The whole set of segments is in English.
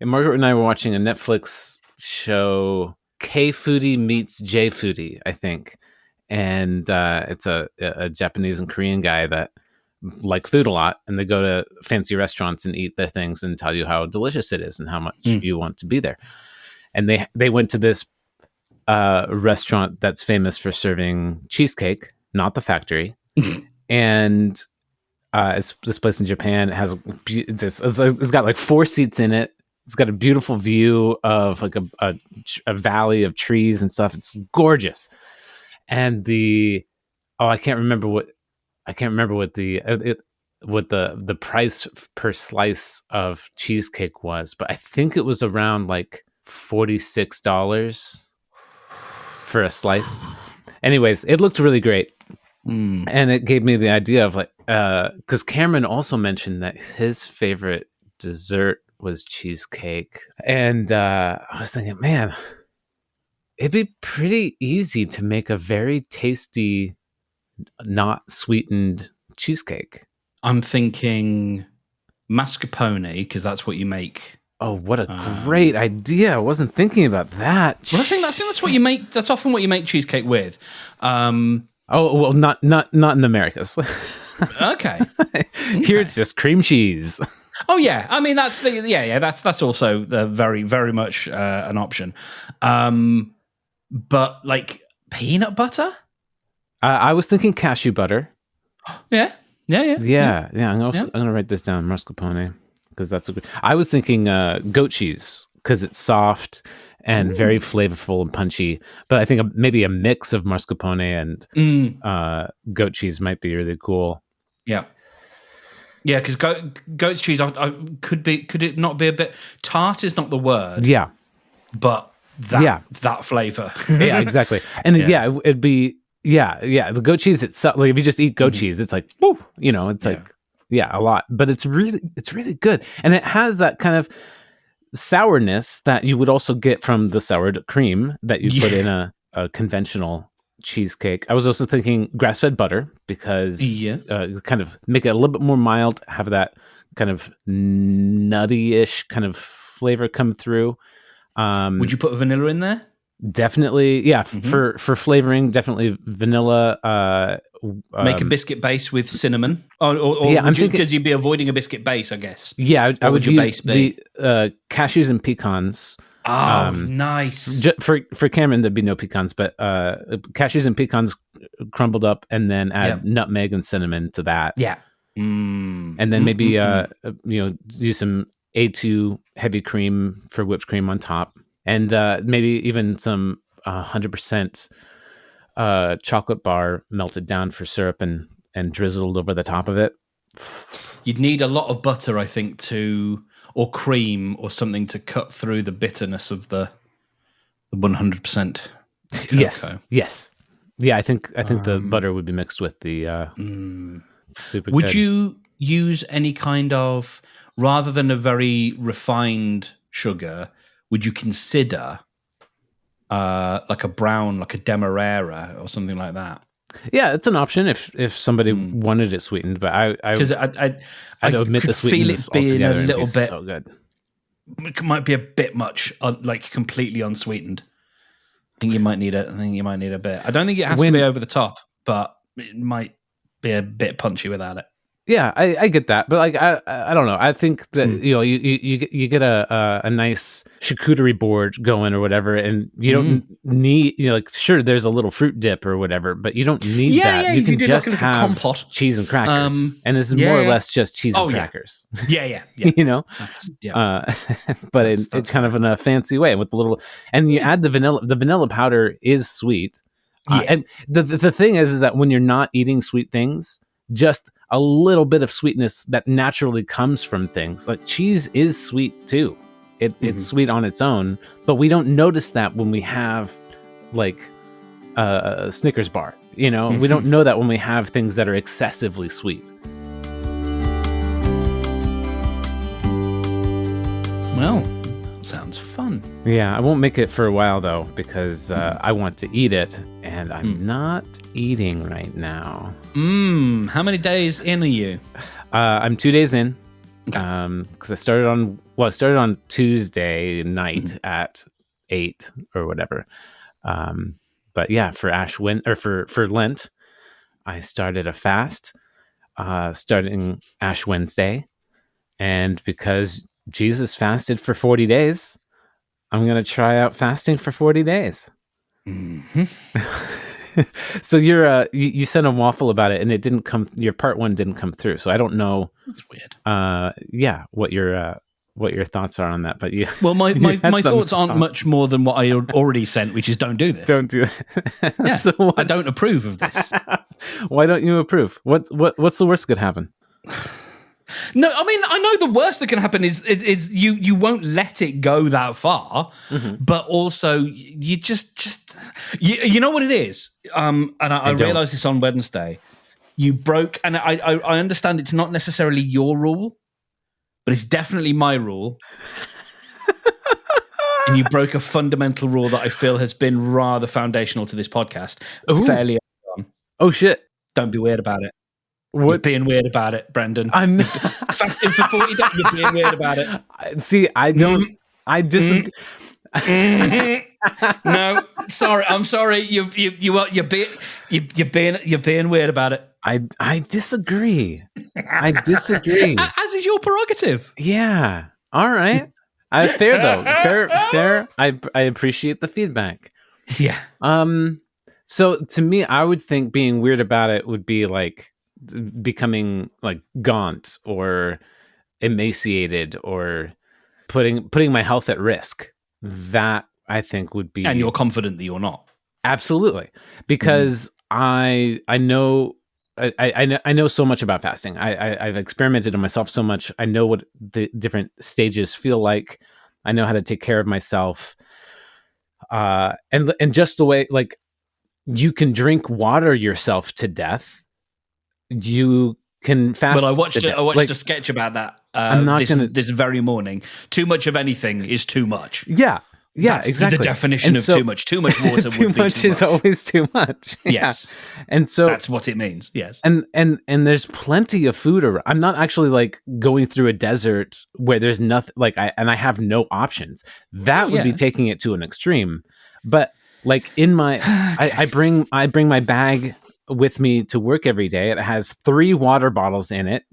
And Margaret and I were watching a Netflix show, K Foodie Meets J Foodie, I think. And it's a Japanese and Korean guy that like food a lot, and they go to fancy restaurants and eat their things and tell you how delicious it is and how much you want to be there. And they went to this restaurant that's famous for serving cheesecake, not the factory. And it's this place in Japan. It has it's got like 4 seats in it. It's got a beautiful view of like a valley of trees and stuff. It's gorgeous. And I can't remember what the price per slice of cheesecake was, but I think it was around like $46 for a slice. Anyways, it looked really great. And it gave me the idea of like, because Cameron also mentioned that his favorite dessert was cheesecake. And I was thinking, man, it'd be pretty easy to make a very tasty, not sweetened cheesecake. I'm thinking mascarpone, because that's what you make. Oh, what a great idea. I wasn't thinking about that. Well, I think that's what you make. That's often what you make cheesecake with. Oh, well, not in the Americas. Okay. Here it's just cream cheese. Oh yeah, I mean that's also very very much an option. But like peanut butter? I was thinking cashew butter. Yeah. I'm gonna write this down, mascarpone, because that's a good. I was thinking goat cheese because it's soft and very flavorful and punchy. But I think maybe a mix of mascarpone and goat cheese might be really cool. Yeah. Yeah, because goat's cheese could it not be a bit tart? Is not the word. Yeah, but that flavor. Yeah, exactly. And it'd be the goat cheese itself. Like if you just eat goat cheese, it's like woo, it's like a lot. But it's really good, and it has that kind of sourness that you would also get from the sour cream that you put in a conventional cheesecake. I was also thinking grass-fed butter because kind of make it a little bit more mild, have that kind of nutty-ish kind of flavor come through. Would you put vanilla in there? Definitely, yeah. For flavoring, definitely vanilla. Make a biscuit base with cinnamon, or because you'd be avoiding a biscuit base, I guess. Yeah, I would use the cashews and pecans. Oh, nice. For Cameron, there'd be no pecans, but cashews and pecans crumbled up, and then add nutmeg and cinnamon to that. Yeah. And then maybe do some A2 heavy cream for whipped cream on top, and maybe even some 100% chocolate bar melted down for syrup and drizzled over the top of it. You'd need a lot of butter, I think, or cream or something to cut through the bitterness of the 100%. Cocoa. Yes. Yeah, I think the butter would be mixed with the super. Would you use any kind of, rather than a very refined sugar, would you consider like a brown, like a demerara or something like that? Yeah, it's an option if somebody wanted it sweetened, but I admit the sweetness feel it being a little bit so good. It might be a bit much, like completely unsweetened. I think you might need a bit. I don't think it has to be over the top, but it might be a bit punchy without it. Yeah, I get that, but like I don't know. I think that you get a nice charcuterie board going or whatever, and you don't need like sure there's a little fruit dip or whatever, but you don't need that. Yeah, you can just like have compote. Cheese and crackers, and this is more or less just cheese and crackers. Yeah. But it's kind of in a fancy way with a little, and you add the vanilla. The vanilla powder is sweet, and the thing is that when you're not eating sweet things, just a little bit of sweetness that naturally comes from things like cheese is sweet too. It's sweet on its own, but we don't notice that when we have like a Snickers bar. We don't know that when we have things that are excessively sweet. Well, sounds fun. Yeah, I won't make it for a while though because I want to eat it, and I'm not eating right now. How many days in are you? I'm 2 days in. Because I started on Tuesday night at 8 or whatever. But yeah, for for Lent, I started a fast, starting Ash Wednesday, and because Jesus fasted for 40 days, I'm gonna try out fasting for 40 days. Mm-hmm. So you sent a waffle about it, and it didn't come. Your part one didn't come through, so I don't know. That's weird. Yeah, what your thoughts are on that? But you, Well, my you had thoughts thumbs aren't up. much more than what I already sent, which is don't do this. Don't do that. Yeah, So I don't approve of this. Why don't you approve? What's the worst that could happen? No, I mean, I know the worst that can happen is you won't let it go that far, but also you just you know what it is. And I realized this on Wednesday. You broke, and I understand it's not necessarily your rule, but it's definitely my rule. And you broke a fundamental rule that I feel has been rather foundational to this podcast. Fairly early on. Oh shit! Don't be weird about it. What? You're being weird about it, Brendan. I'm fasting for 40 days. You're being weird about it. See, I don't. I disagree. No, sorry. I'm sorry. You're being weird about it. I disagree. I disagree. As is your prerogative. Yeah. All right. Fair though. Fair. I appreciate the feedback. Yeah. So to me, I would think being weird about it would be like becoming like gaunt or emaciated or putting my health at risk. That I think would be. And you're confident that you're not. Absolutely, because I know. I know so much about fasting. I've experimented on myself so much. I know what the different stages feel like. I know how to take care of myself. And just the way, like, you can drink water yourself to death. You can fast. Well, I watched like, a sketch about that. I'm not this very morning. Too much of anything is too much. Yeah. Yeah, that's exactly. The definition of too much. Too much water too would be much too much. is always too much. Yes. Yeah. And so that's what it means. Yes. And there's plenty of food around. I'm not actually like going through a desert where there's nothing like I have no options. That would be taking it to an extreme. But like in my I bring my bag with me to work every day. It has 3 water bottles in it.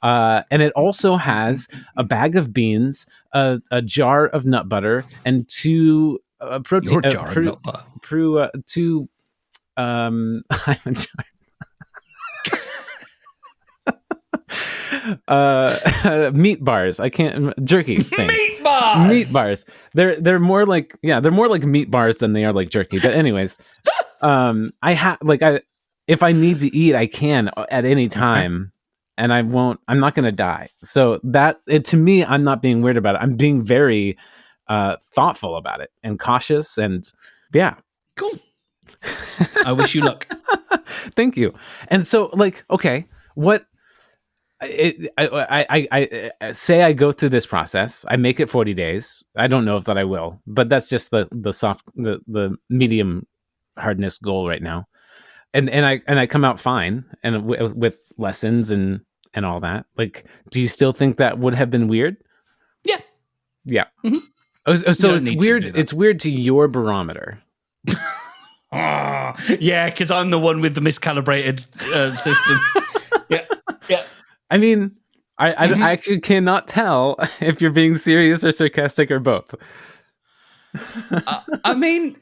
And it also has a bag of beans, a jar of nut butter, and 2 protein. Your jar of nut butter. 2 I'm meat bars. I can't jerky things. Meat bars. They're more like meat bars than they are like jerky. But anyways, I have if I need to eat, I can at any time, and I'm not going to die. So to me, I'm not being weird about it. I'm being very thoughtful about it and cautious, and yeah. Cool. I wish you luck. Thank you. And so, like, okay, what? I say I go through this process. I make it 40 days. I don't know if that I will, but that's just the medium hardness goal right now. And I come out fine, and with lessons and all that. Like, do you still think that would have been weird? Yeah. Yeah. Mm-hmm. So it's weird. It's weird to your barometer. Yeah, because I'm the one with the miscalibrated system. Yeah. I mean, I actually cannot tell if you're being serious or sarcastic or both. I mean,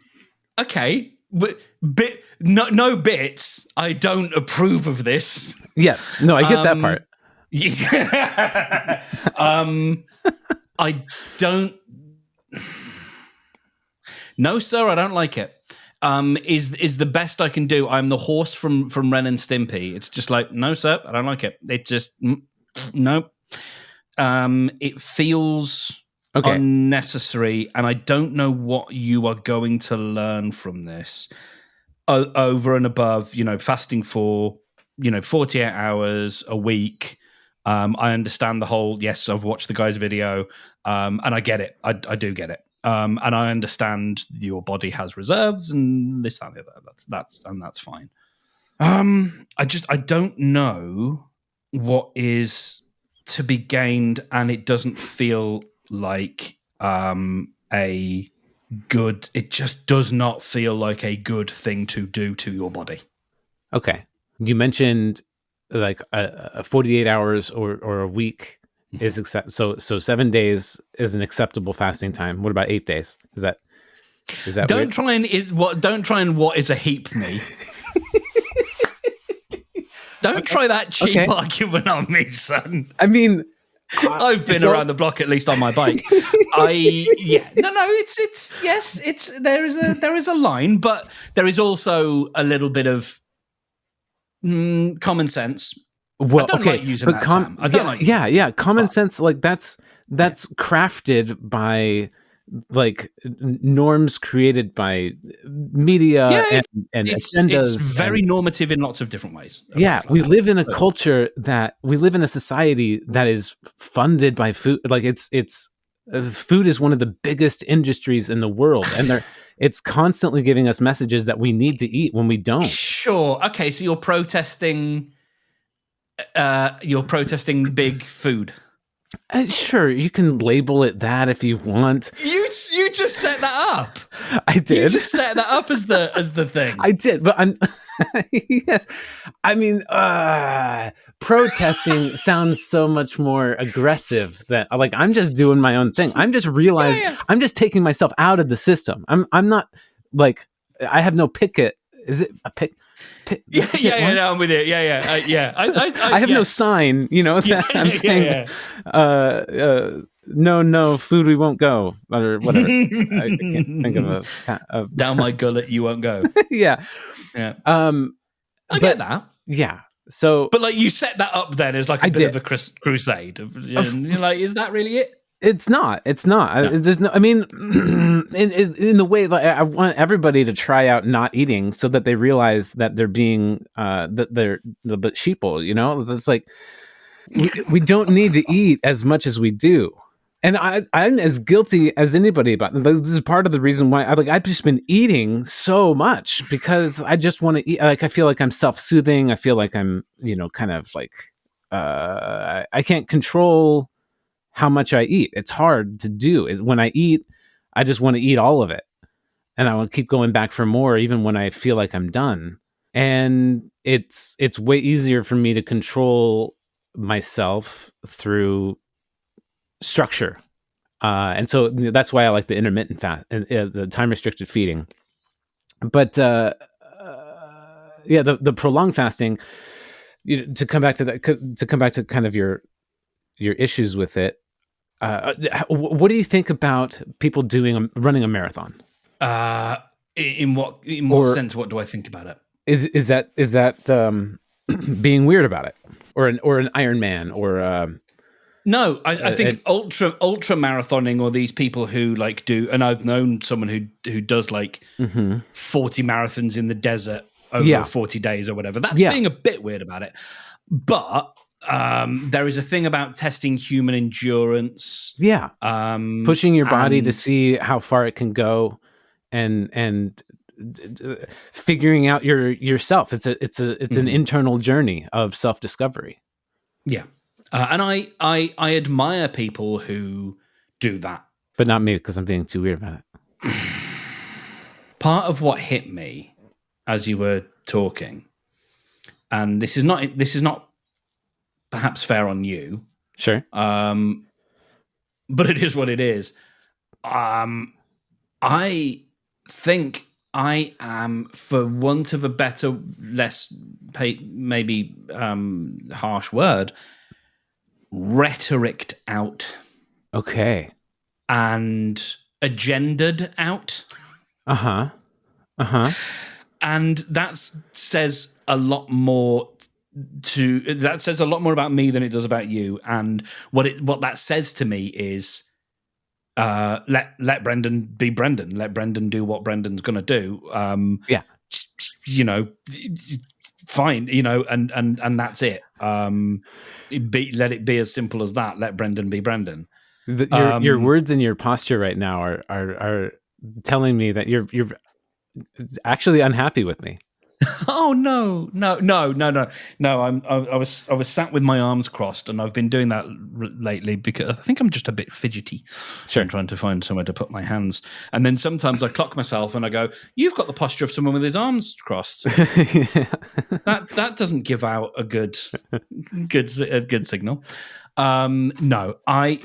okay, no bits. I don't approve of this. Yes, no, I get that part. I don't. No, sir, I don't like it. Is the best I can do. I'm the horse from Ren and Stimpy. It's just like, no, sir, I don't like it. It just no. It feels unnecessary, and I don't know what you are going to learn from this over and above, fasting for 48 hours a week. I understand the whole. Yes, I've watched the guy's video, and I get it. I do get it. And I understand your body has reserves and this, that, and the other. That's fine. I don't know what is to be gained, and it doesn't feel like a good. It just does not feel like a good thing to do to your body. Okay. You mentioned like a 48 hours or a week is so 7 days is an acceptable fasting time. What about 8 days? Is that Don't weird? try and what is a heap me. Don't try that cheap argument on me, son. I mean, I've been around the block, at least on my bike. It's there is a line, but there is also a little bit of common sense. Well, I don't like using that term. I don't like using that term, common sense, like that's crafted by like norms created by media and agendas. It's very normative in lots of different ways. Yeah, we live in a culture we live in a society that is funded by food. Like it's food is one of the biggest industries in the world, and it's constantly giving us messages that we need to eat when we don't. Sure. Okay, so you're protesting big food. Sure, you can label it that if you want. You just set that up. I did. You just set that up as the thing. I did, but I'm yes. I mean, protesting sounds so much more aggressive than like I'm just doing my own thing. I'm just realizing I'm just taking myself out of the system. I'm not like I have no picket. Is it a pick? No, I'm with you. I have no sign, that I'm saying, no, food, we won't go, or whatever. I can't think of a down my gullet, you won't go. Yeah. I get that. Yeah. So, but like you set that up then as like a bit of a crusade. And you're like, is that really it? It's not. No. There's no. I mean, in the way, like, I want everybody to try out not eating so that they realize that they're being that they're a little bit sheeple. It's like we don't need to eat as much as we do, and I'm as guilty as anybody about it. This is part of the reason why I've just been eating so much because I just want to eat. Like I feel like I'm self-soothing. I feel like I'm kind of like I can't control how much I eat. It's hard to do. When I eat, I just want to eat all of it. And I will keep going back for more even when I feel like I'm done. And it's way easier for me to control myself through structure. And so that's why I like the intermittent fast and the time restricted feeding. But the prolonged fasting, to come back to that, to come back to kind of your issues with it. What do you think about people running a marathon? In what sense? What do I think about it? Is that being weird about it, or an Ironman, or no? I think ultra marathoning, or these people who like do, and I've known someone who does like 40 marathons in the desert over 40 days or whatever. That's being a bit weird about it, but. There is a thing about testing human endurance. Yeah. Pushing your body to see how far it can go and figuring out yourself. It's an internal journey of self-discovery. Yeah. And I admire people who do that. But not me, because I'm being too weird about it. Part of what hit me as you were talking, and this is not perhaps fair on you. Sure. But it is what it is. I think I am, for want of a better, less maybe harsh word, rhetoriced out. Okay. And agendaed out. Uh-huh. Uh-huh. And that says a lot more about me than it does about you. And what that says to me is let Brendan be Brendan. Let Brendan do what Brendan's gonna do. Fine, and that's it. Let it be as simple as that. Let Brendan be Brendan. Your words and your posture right now are telling me that you're actually unhappy with me. Oh no! I was sat with my arms crossed, and I've been doing that lately because I think I'm just a bit fidgety Sure. and trying to find somewhere to put my hands. And then sometimes I clock myself and I go, "You've got the posture of someone with his arms crossed." That doesn't give out a good signal. No, I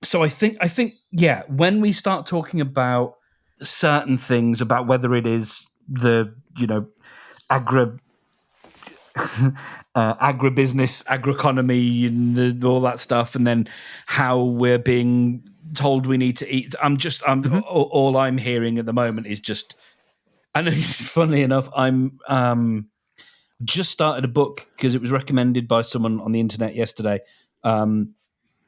so I think yeah, when we start talking about certain things about whether it is the agri agribusiness, agroeconomy, and all that stuff, and then how we're being told we need to eat. I'm Mhm. all I'm hearing at the moment is just. And funnily enough, I'm just started a book because it was recommended by someone on the internet yesterday, and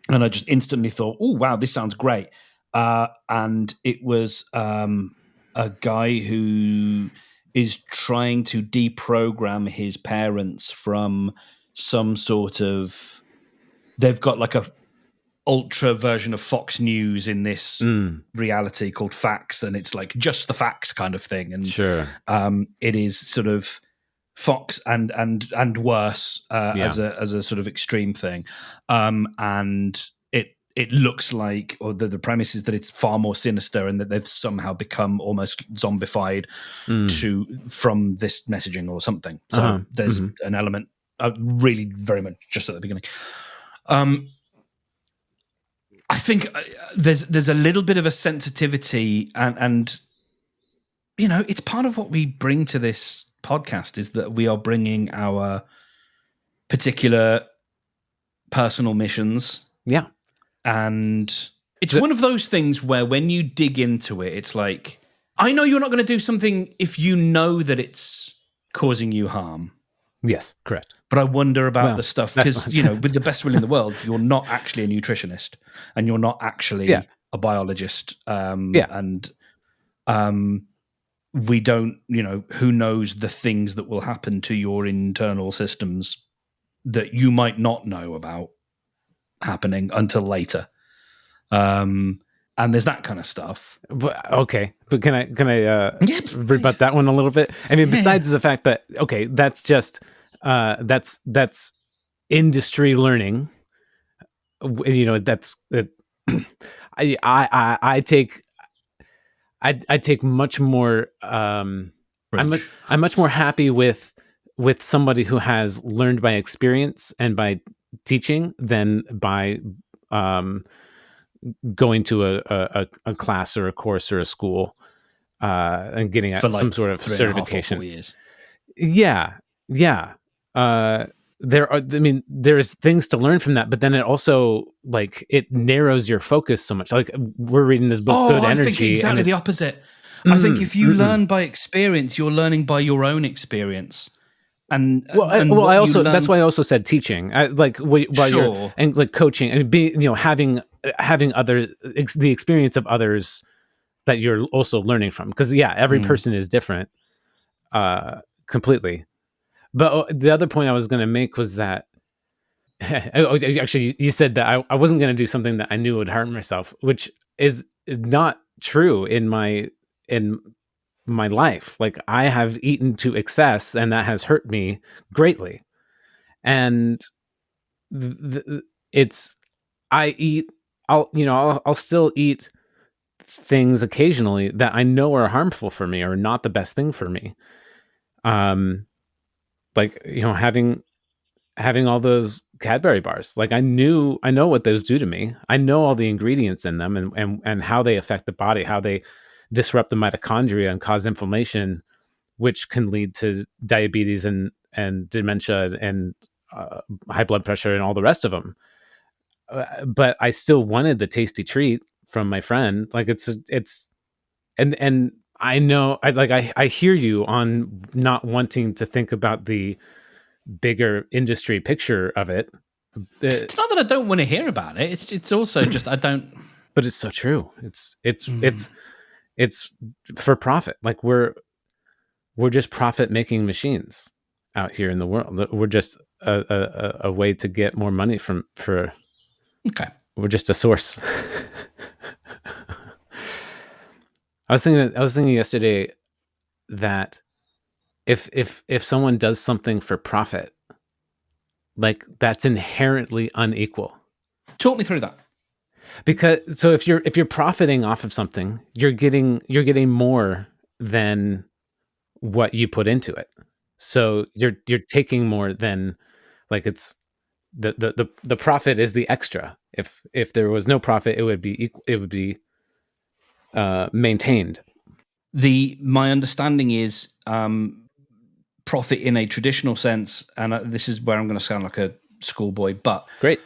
I just instantly thought, "Oh wow, this sounds great!" And it was a guy who is trying to deprogram his parents from some sort of. They've got like a ultra version of Fox News in this Mm, reality called Facts, and it's like just the facts kind of thing, and sure. it is sort of Fox and worse Yeah. as a sort of extreme thing, and it looks like, or the premise is that it's far more sinister and that they've somehow become almost zombified Mm. from this messaging or something. So Uh-huh. there's Hmm. an element, really very much just at the beginning. Um, I think there's a little bit of a sensitivity, and it's part of what we bring to this podcast is that we are bringing our particular personal missions, Yeah. and it's The- one of those things where when you dig into it, it's like, I know you're not going to do something if you know that it's causing you harm. yes, correct. But I wonder about the Well, stuff that's because, fine. with the best will in the world, you're not actually a nutritionist and you're not Yeah. actually a biologist. Yeah. And we don't, who knows the things that will happen to your internal systems that you might not know about happening until later. And there's that kind of stuff. But, okay, but can I Yeah, please. rebut that one a little bit? I mean, Yeah. besides the fact that okay, that's just that's industry learning. That's that. I take I take much more. Bridge. I'm much more happy with somebody who has learned by experience and by teaching than by um, going to a class or a course or a school and getting For some like sort of 3.5 or 4 certification. years. Yeah, yeah. There are. I mean, there's things to learn from that, but then it also like it narrows your focus so much. Like we're reading this book, Oh, Good I think Energy, and exactly the it's opposite. I think mm, if you mm-mm. learn by experience, you're learning by your own experience, and Well, I what you also that's learn. why I also said teaching. Like while you're Sure. and like coaching and being having other the experience of others that you're also learning from because yeah, every Mm. person is different, completely. But the other point I was going to make was that actually you said that I wasn't going to do something that I knew would harm myself, which is not true in my life. Like I have eaten to excess, and that has hurt me greatly. And it's I eat. I'll still eat things occasionally that I know are harmful for me or not the best thing for me. Um, like having all those Cadbury bars. Like I know what those do to me. I know all the ingredients in them and how they affect the body, how they disrupt the mitochondria and cause inflammation, which can lead to diabetes and dementia and high blood pressure and all the rest of them. But I still wanted the tasty treat from my friend. Like it's and I know I hear you on not wanting to think about the bigger industry picture of it. Uh, It's not that I don't want to hear about it. It's also just I don't. but it's so true. Mm. It's for profit. Like we're just profit making machines out here in the world. We're just a way to get more money from for. Okay. We're just a source. I was thinking yesterday that if someone does something for profit, like that's inherently unequal. Talk me through that. Because so if you're profiting off of something, you're getting more than what you put into it. So you're taking more than, like, it's the profit is the extra. If there was no profit, it would be equal, it would be maintained. My understanding is profit in a traditional sense, and this is where I'm going to sound like a schoolboy, but Great.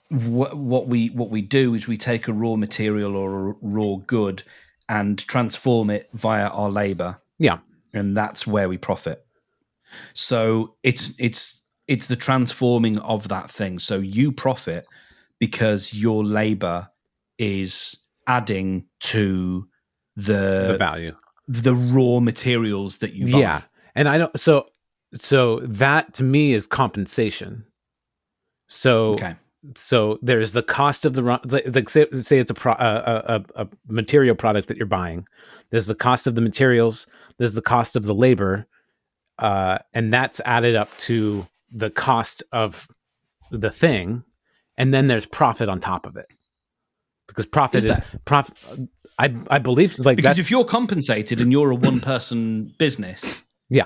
What we do is we take a raw material or a raw good and transform it via our labor. Yeah. And that's where we profit. So it's the transforming of that thing. So you profit because your labor is adding to The value. the raw materials that you buy. Yeah. And I don't, so that to me is compensation. So Okay. So there's the cost of the like say it's a material product that you're buying. There's the cost of the materials. There's the cost of the labor, and that's added up to the cost of the thing, and then there's profit on top of it. Because profit is profit. I believe, like, because if you're compensated and you're a one-person business, yeah,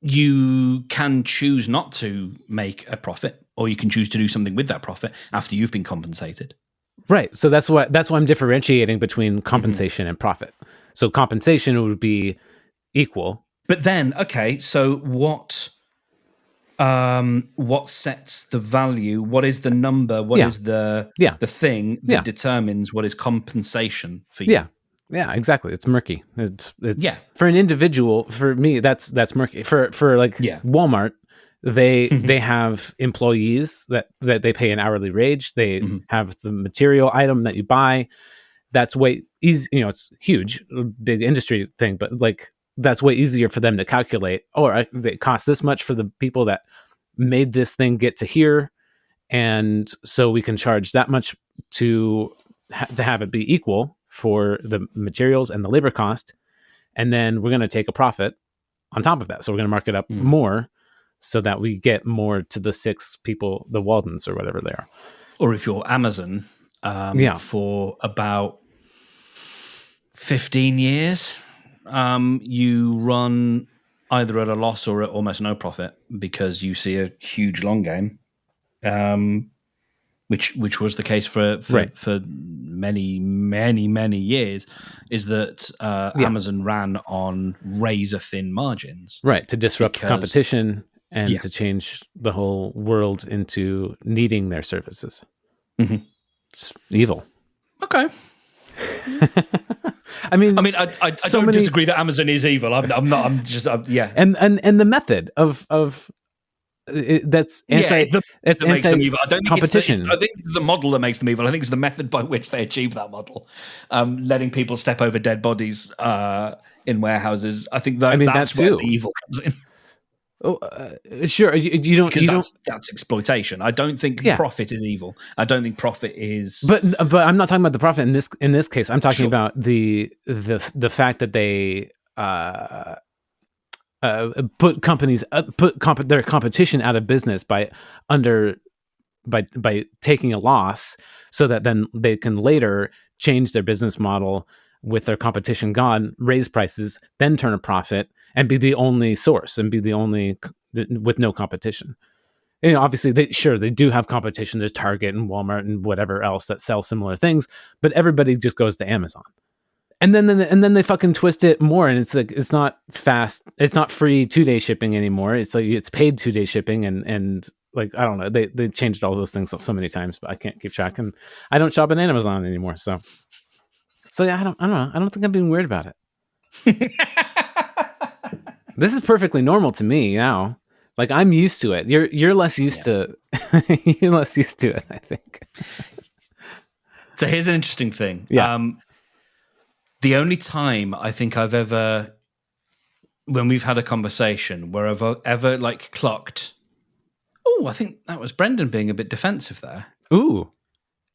you can choose not to make a profit, or you can choose to do something with that profit after you've been compensated. Right. So that's why I'm differentiating between compensation and profit. So compensation would be equal. But then, okay, so what sets the value? What is the number? What is the thing that determines what is compensation for you? Yeah, exactly. It's murky. It's for an individual. For me, that's murky. For Walmart, they have employees that they pay an hourly wage. They have the material item that you buy. That's way easy. It's huge, big industry thing, but like that's way easier for them to calculate. It costs this much for the people that made this thing get to here, and so we can charge that much to have it be equal for the materials and the labor cost, and then we're going to take a profit on top of that. So we're going to mark it up more so that we get more to the 6 people, the Waldens or whatever they are. Or if you're Amazon, for about 15 years, you run either at a loss or at almost no profit because you see a huge long game, which was the case for many years, is that Amazon ran on razor thin margins, right, to disrupt competition and to change the whole world into needing their services. It's evil. Okay. I mean, I don't disagree that Amazon is evil. I'm not. I'm just. Yeah. And the method of that's anti. It's that makes them evil. I don't think competition. I think the model that makes them evil. I think it's the method by which they achieve that model. Letting people step over dead bodies in warehouses. I think that's where the evil comes in. Oh, sure. You don't. Because that's exploitation. I don't think profit is evil. I don't think profit is. But I'm not talking about the profit in this case. I'm talking about the fact that they put companies their competition out of business by taking a loss, so that then they can later change their business model with their competition gone, raise prices, then turn a profit and be the only source and be the only with no competition. Obviously they do have competition. There's Target and Walmart and whatever else that sell similar things, but everybody just goes to Amazon. And then they fucking twist it more, and it's like it's not fast, it's not free 2-day shipping anymore. It's like it's paid 2-day shipping, and like I don't know, they changed all those things so many times, but I can't keep track, and I don't shop at Amazon anymore. So yeah, I don't know. I don't think I'm being weird about it. This is perfectly normal to me now. Like I'm used to it. You're less used to you're less used to it, I think. So here's an interesting thing. Yeah. The only time I think I've ever, when we've had a conversation where I've ever like clocked, I think that was Brendan being a bit defensive there. Ooh.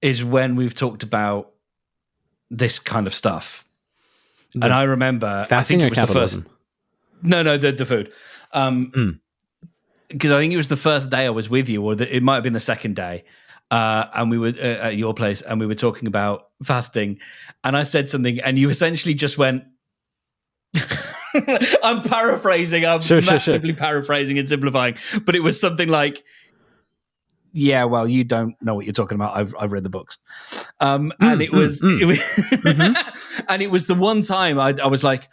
Is when we've talked about this kind of stuff. And I remember, I think it was capitalism? No, the food. Mm. Because I think it was the first day I was with you, or it might have been the second day, and we were at your place, and we were talking about fasting, and I said something, and you essentially just went. I'm paraphrasing. I'm Sure. massively paraphrasing and simplifying, but it was something like, "Yeah, well, you don't know what you're talking about. I've read the books," and it was, Mm-hmm. and it was the one time I was like,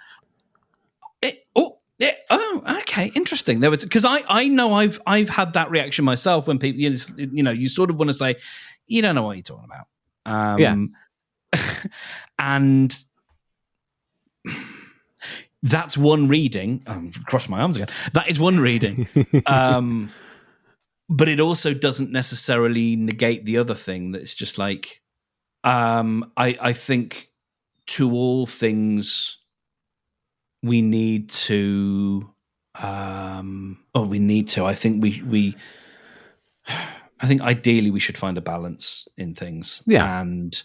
yeah, oh, okay, interesting. There was, because I know I've had that reaction myself when people, you sort of want to say, you don't know what you're talking about, Yeah. and that's one reading. Cross my arms again. That is one reading, but it also doesn't necessarily negate the other thing. That's just like, I think to all things we need to. We need to. I think I think ideally we should find a balance in things, Yeah. and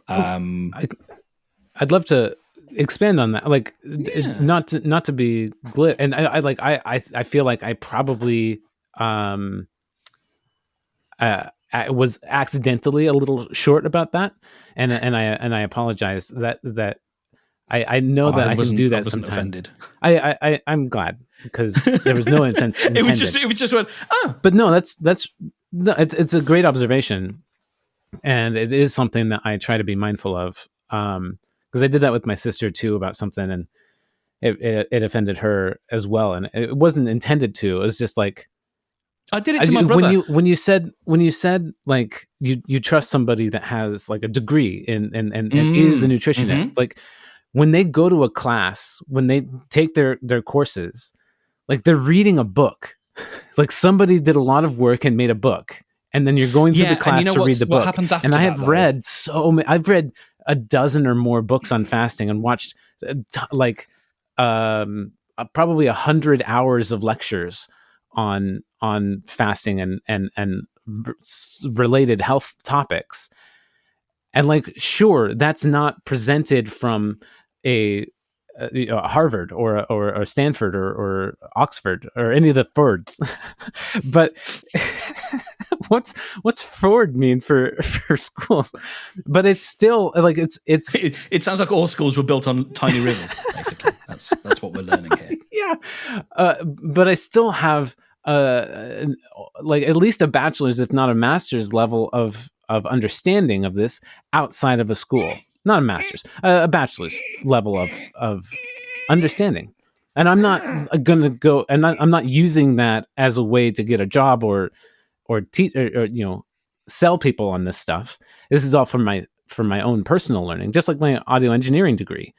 I'd love to expand on that. Like, yeah. not to be glib, and I feel like I probably I was accidentally a little short about that, and I apologize that I know that I can do I that wasn't sometime. offended. I'm glad, because there was no intent intended. it was just one. Oh, But no, it's a great observation, and it is something that I try to be mindful of. Because I did that with my sister too about something, and it offended her as well, and it wasn't intended to. It was just like, I did it to my brother. When you said like you trust somebody that has like a degree and is a nutritionist, like when they go to a class, when they take their courses, like they're reading a book. Like somebody did a lot of work and made a book, and then you're going through the class to read the book. What happens after and I that, have though? read so many. I've read a dozen or more books on fasting and watched probably 100 hours of lectures on fasting and related health topics. And like, sure, that's not presented from a Harvard or Stanford or Oxford or any of the Fords, but what's Ford mean for schools? But it's still like it sounds like all schools were built on tiny rivers. Basically, that's what we're learning here. Yeah, but I still have like at least a bachelor's, if not a master's level of understanding of this outside of a school. Not a master's, a bachelor's level of understanding. And I'm not going to go, and I'm not using that as a way to get a job or teach or sell people on this stuff. This is all from my own personal learning, just like my audio engineering degree.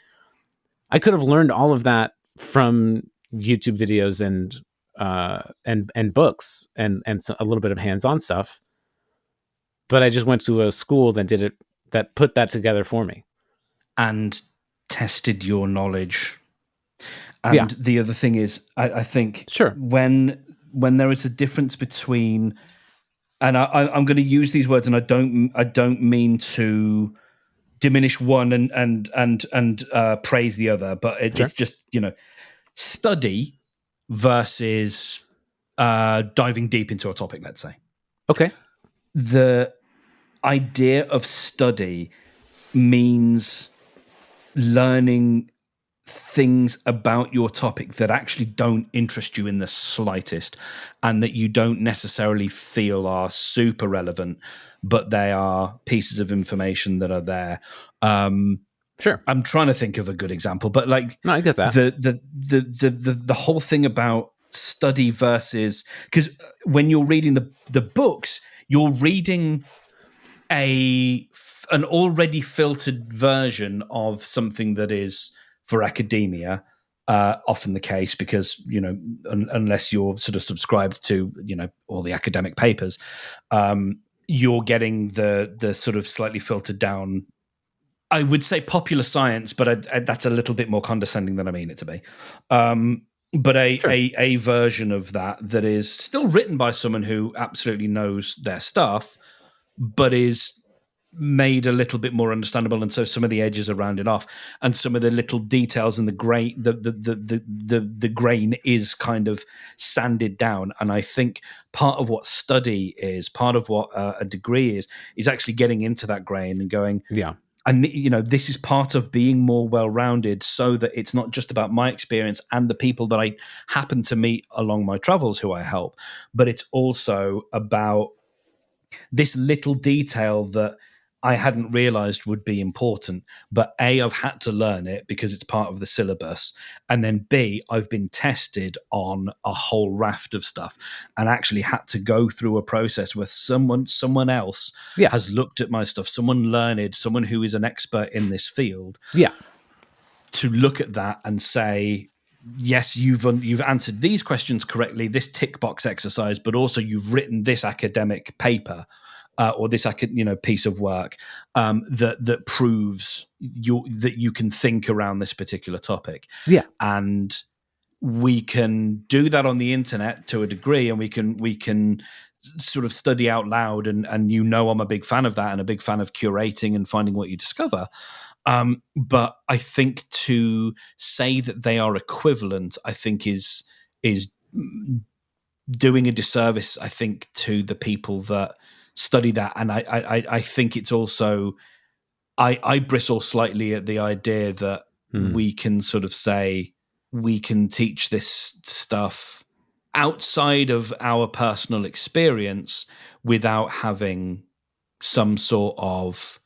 I could have learned all of that from YouTube videos and books and a little bit of hands-on stuff. But I just went to a school that put that together for me and tested your knowledge. And the other thing is, I think, sure, when there is a difference between, and I'm going to use these words, and I don't mean to diminish one and praise the other, but it's just study versus diving deep into a topic. Let's say, okay, the idea of study means learning things about your topic that actually don't interest you in the slightest, and that you don't necessarily feel are super relevant, but they are pieces of information that are there. Sure. I'm trying to think of a good example, but like, no, I get that. The whole thing about study versus, because when you're reading the books, you're reading an already filtered version of something that is for academia, often the case, because unless you're sort of subscribed to all the academic papers, you're getting the sort of slightly filtered down, I would say, popular science, but that's a little bit more condescending than I mean it to be. But a version of that is still written by someone who absolutely knows their stuff, but is made a little bit more understandable, and so some of the edges are rounded off, and some of the little details and the grain, the grain is kind of sanded down. And I think part of what study is, part of what a degree is actually getting into that grain and going, Yeah. and this is part of being more well-rounded, so that it's not just about my experience and the people that I happen to meet along my travels who I help, but it's also about this little detail that I hadn't realized would be important. But A, I've had to learn it because it's part of the syllabus. And then B, I've been tested on a whole raft of stuff and actually had to go through a process where someone else Yeah. has looked at my stuff, someone learned, someone who is an expert in this field, Yeah. to look at that and say, yes, you've answered these questions correctly, this tick box exercise, but also you've written this academic paper or this piece of work that proves that you can think around this particular topic. Yeah. And we can do that on the internet to a degree, and we can sort of study out loud. And I'm a big fan of that, and a big fan of curating and finding what you discover. But I think to say that they are equivalent, I think is doing a disservice, I think, to the people that study that. And I think it's also, I bristle slightly at the idea that we can sort of say we can teach this stuff outside of our personal experience without having some sort of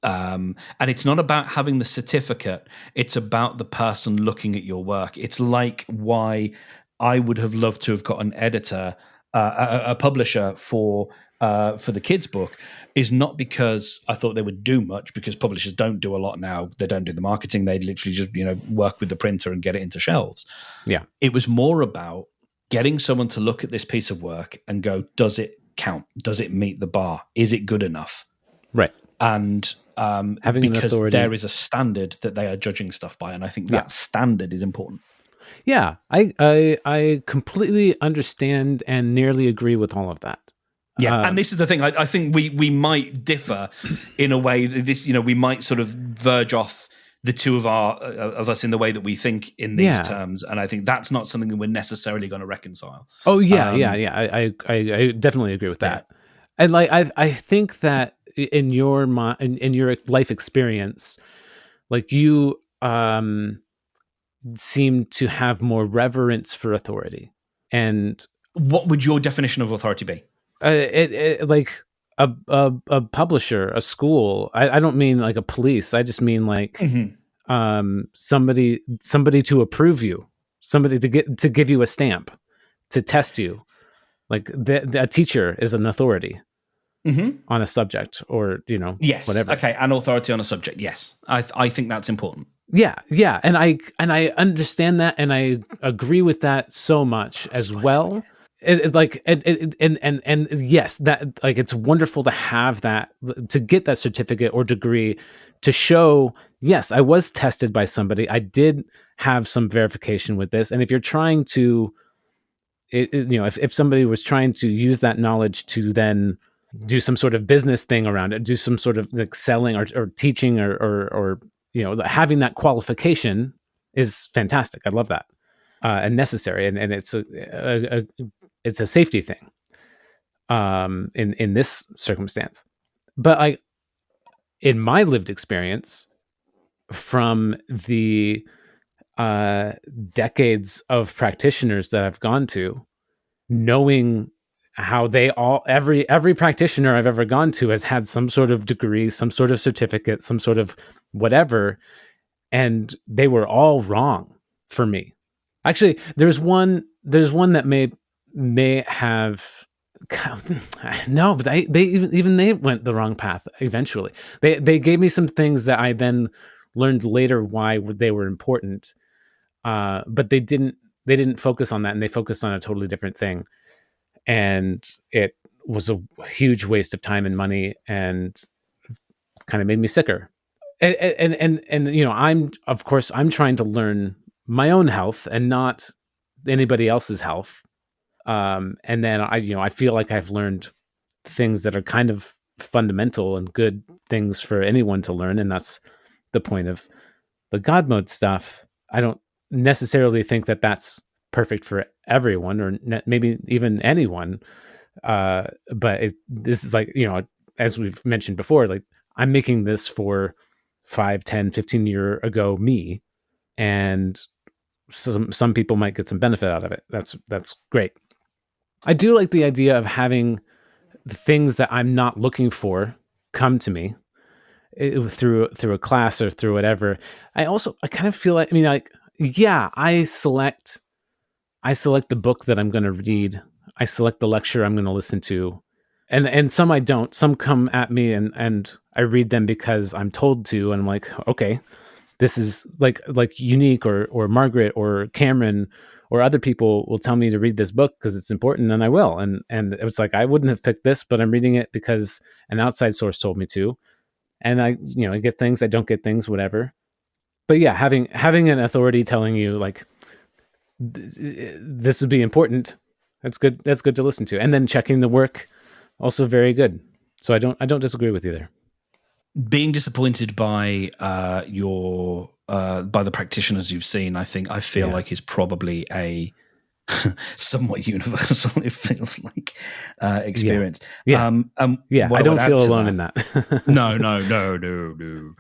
and it's not about having the certificate, it's about the person looking at your work. It's like why I would have loved to have got an editor, a publisher for the kids' book, is not because I thought they would do much, because publishers don't do a lot now. They don't do the marketing. They literally just work with the printer and get it into shelves. Yeah. It was more about getting someone to look at this piece of work and go, does it count? Does it meet the bar? Is it good enough? Right. And having because an authority, there is a standard that they are judging stuff by, and I think that standard is important. Yeah, I completely understand and nearly agree with all of that. Yeah, and this is the thing. I think we might differ in a way. This, we might sort of verge off the two of us in the way that we think in these terms, and I think that's not something that we're necessarily going to reconcile. Oh yeah, I definitely agree with that. Yeah. And like I think that in your in your life experience, like you seem to have more reverence for authority. And what would your definition of authority be? Like a publisher, a school. I don't mean like a police. I just mean like somebody to approve you, somebody to give you a stamp, to test you. Like a teacher is an authority on a subject, or yes, whatever. Okay, an authority on a subject. Yes, I think that's important. Yeah, and I understand that, and I agree with that so much as well. And yes, that like it's wonderful to have that, to get that certificate or degree to show, yes, I was tested by somebody. I did have some verification with this. And if you're trying to, if somebody was trying to use that knowledge to then do some sort of business thing around it, do some sort of like selling or teaching or having that qualification is fantastic. I love that. And necessary, and it's a safety thing in this circumstance. But in my lived experience from the decades of practitioners that I've gone to, knowing how every practitioner I've ever gone to has had some sort of degree, some sort of certificate, some sort of whatever, and they were all wrong for me. Actually, there's one that may have no, but they even they went the wrong path eventually. They gave me some things that I then learned later why they were important, but they didn't focus on that, and they focused on a totally different thing, and it was a huge waste of time and money, and kind of made me sicker. And I'm trying to learn my own health and not anybody else's health. And then I feel like I've learned things that are kind of fundamental and good things for anyone to learn, and that's the point of the God mode stuff. I don't necessarily think that that's perfect for everyone, or maybe even anyone. But this is like, as we've mentioned before, like I'm making this for 5, 10, 15 year ago me, and some people might get some benefit out of it. That's great. I do like the idea of having the things that I'm not looking for come to me through a class or through whatever. I kind of feel like, I mean, like, yeah, I select the book that I'm going to read. I select the lecture I'm going to listen to, and some I don't. Some come at me, and I read them because I'm told to, and I'm like, okay, this is like Unique or Margaret or Cameron or other people will tell me to read this book because it's important, and I will. And it was like, I wouldn't have picked this, but I'm reading it because an outside source told me to. And I get things, I don't get things, whatever. But yeah, having an authority telling you like this would be important, that's good. That's good to listen to. And then checking the work, also very good. So I don't disagree with you there. Being disappointed by your by the practitioners you've seen, I feel like is probably a somewhat universal, it feels like, experience. Yeah. I don't feel alone in that. No.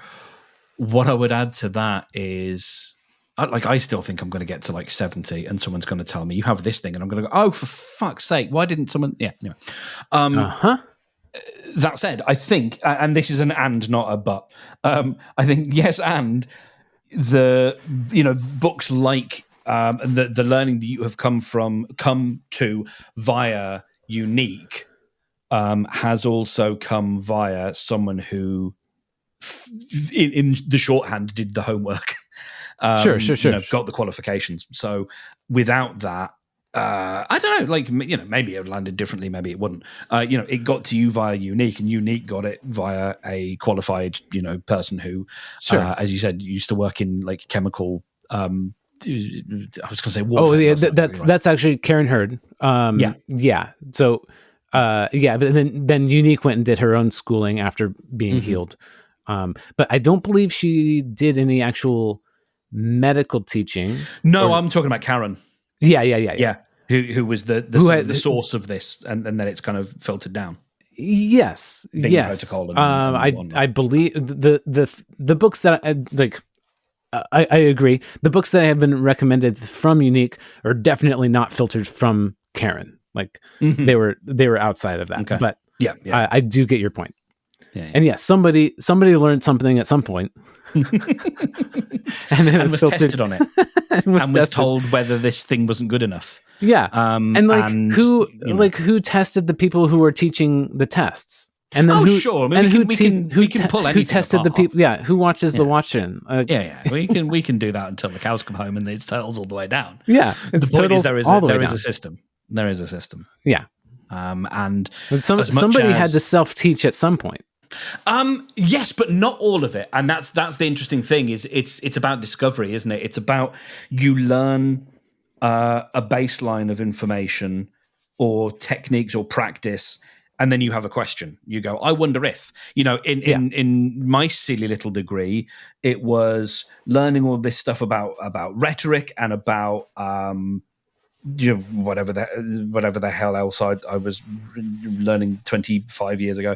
What I would add to that is, I still think I'm going to get to like 70 and someone's going to tell me you have this thing, and I'm going to go, oh, for fuck's sake, why didn't someone? Yeah, anyway. That said, I think, and this is an and not a but, I think yes, and the books like the learning that you have come to via Unique has also come via someone who in the shorthand did the homework. Sure. Got the qualifications. So without that, I don't know, like, maybe it landed differently, maybe it wouldn't. It got to you via Unique, and Unique got it via a qualified, person who, as you said, used to work in like chemical. I was going to say warfare. Oh yeah, that's actually Karen Hurd. Yeah. So, but then Unique went and did her own schooling after being healed. But I don't believe she did any actual medical teaching. No, I'm talking about Karen. Yeah. Who was the source of this, and then it's kind of filtered down. Yes. Protocol. I believe the books that I agree. The books that have been recommended from Unique are definitely not filtered from Karen. Like they were outside of that. Okay. But yeah. I do get your point. Yeah. And yes, somebody learned something at some point. and was tested on it. and was told whether this thing wasn't good enough. Yeah. Who tested the people who were teaching the tests? And then we can pull anything who tested the people? Yeah, who watches the watching? We can do that until the cows come home and it's totals all the way down. Yeah, the point is there is a system. There is a system. Yeah, and somebody had to self-teach at some point. Yes, but not all of it, and that's the interesting thing. Is it's about discovery, isn't it? It's about you learn a baseline of information or techniques or practice, and then you have a question. You go, I wonder if, in my silly little degree, it was learning all this stuff about rhetoric and about whatever the hell else I was learning 25 years ago.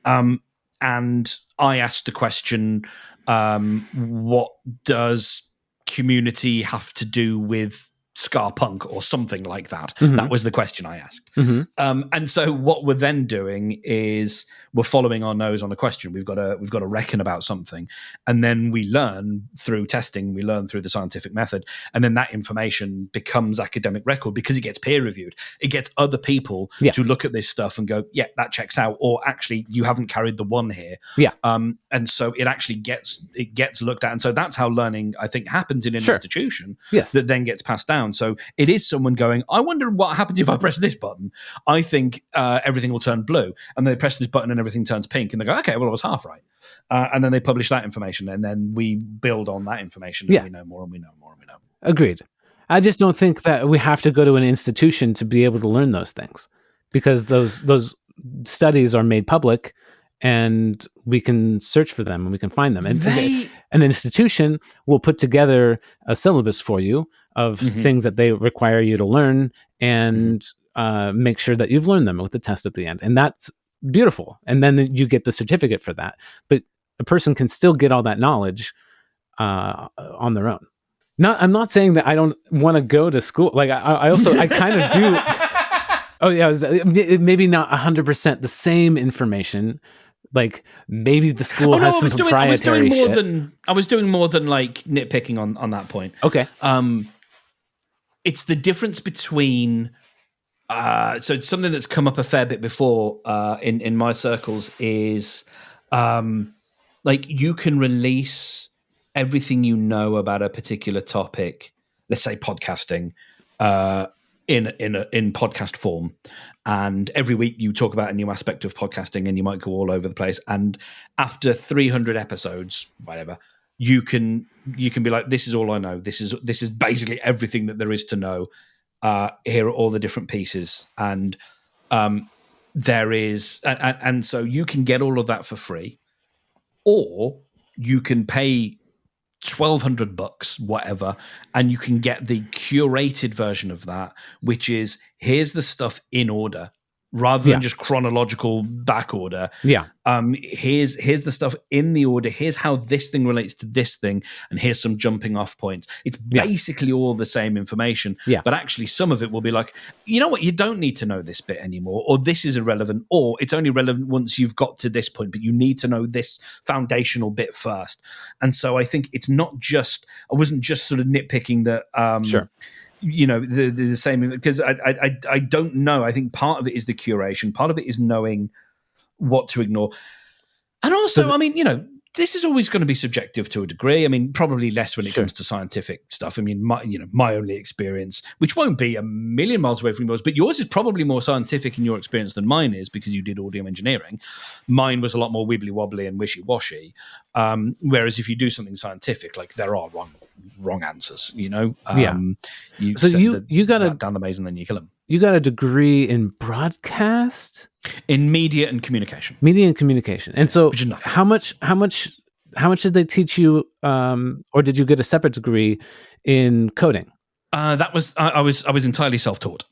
And I asked a question, what does community have to do with ska punk or something like that? That was the question I asked. And so what we're then doing is we're following our nose on a question. We've got to reckon about something, and then we learn through testing, we learn through the scientific method, and then that information becomes academic record because it gets peer reviewed. It gets other people to look at this stuff and go, yeah, that checks out, or actually you haven't carried the one here. And so it actually gets looked at, and so that's how learning, I think, happens in an institution that then gets passed down. So it is someone going, I wonder what happens if I press this button. I think everything will turn blue. And they press this button and everything turns pink. And they go, okay, well, I was half right. And then they publish that information. And then we build on that information. And we know more and we know more and we know more. Agreed. I just don't think that we have to go to an institution to be able to learn those things, because those studies are made public and we can search for them and we can find them. And They an institution will put together a syllabus for you of things that they require you to learn and make sure that you've learned them with the test at the end. And that's beautiful. And then you get the certificate for that. But a person can still get all that knowledge on their own. I'm not saying that I don't want to go to school. Like I also I kind of do. Oh yeah, maybe not 100% the same information. Like maybe the school has some proprietary shit. I was doing more than like nitpicking on that point. Okay. It's the difference between. So it's something that's come up a fair bit before in my circles is like you can release everything you know about a particular topic, let's say podcasting, in podcast form, and every week you talk about a new aspect of podcasting, and you might go all over the place. And after 300 episodes, whatever, you can be like, this is all I know. This is basically everything that there is to know. Here are all the different pieces, and there is, and so you can get all of that for free, or you can pay $1,200, whatever, and you can get the curated version of that, which is here's the stuff in order rather than just chronological back order. Yeah. Here's the stuff in the order. Here's how this thing relates to this thing, and here's some jumping off points. It's basically all the same information. Yeah. But actually some of it will be like, you know what, you don't need to know this bit anymore, or this is irrelevant, or it's only relevant once you've got to this point, but you need to know this foundational bit first. And so I think it's not just, I wasn't just sort of nitpicking that sure. You know, the same, because I don't know. I think part of it is the curation. Part of it is knowing what to ignore. And also, I mean, you know, this is always going to be subjective to a degree. I mean, probably less when it comes to scientific stuff. I mean, my only experience, which won't be a million miles away from yours, but yours is probably more scientific in your experience than mine is, because you did audio engineering. Mine was a lot more wibbly wobbly and wishy washy. Whereas if you do something scientific, like there are wrong answers, you know. You got down the maze and then you kill them. You got a degree in broadcast, in media and communication. And so how much did they teach you, or did you get a separate degree in coding? That was I was entirely self-taught.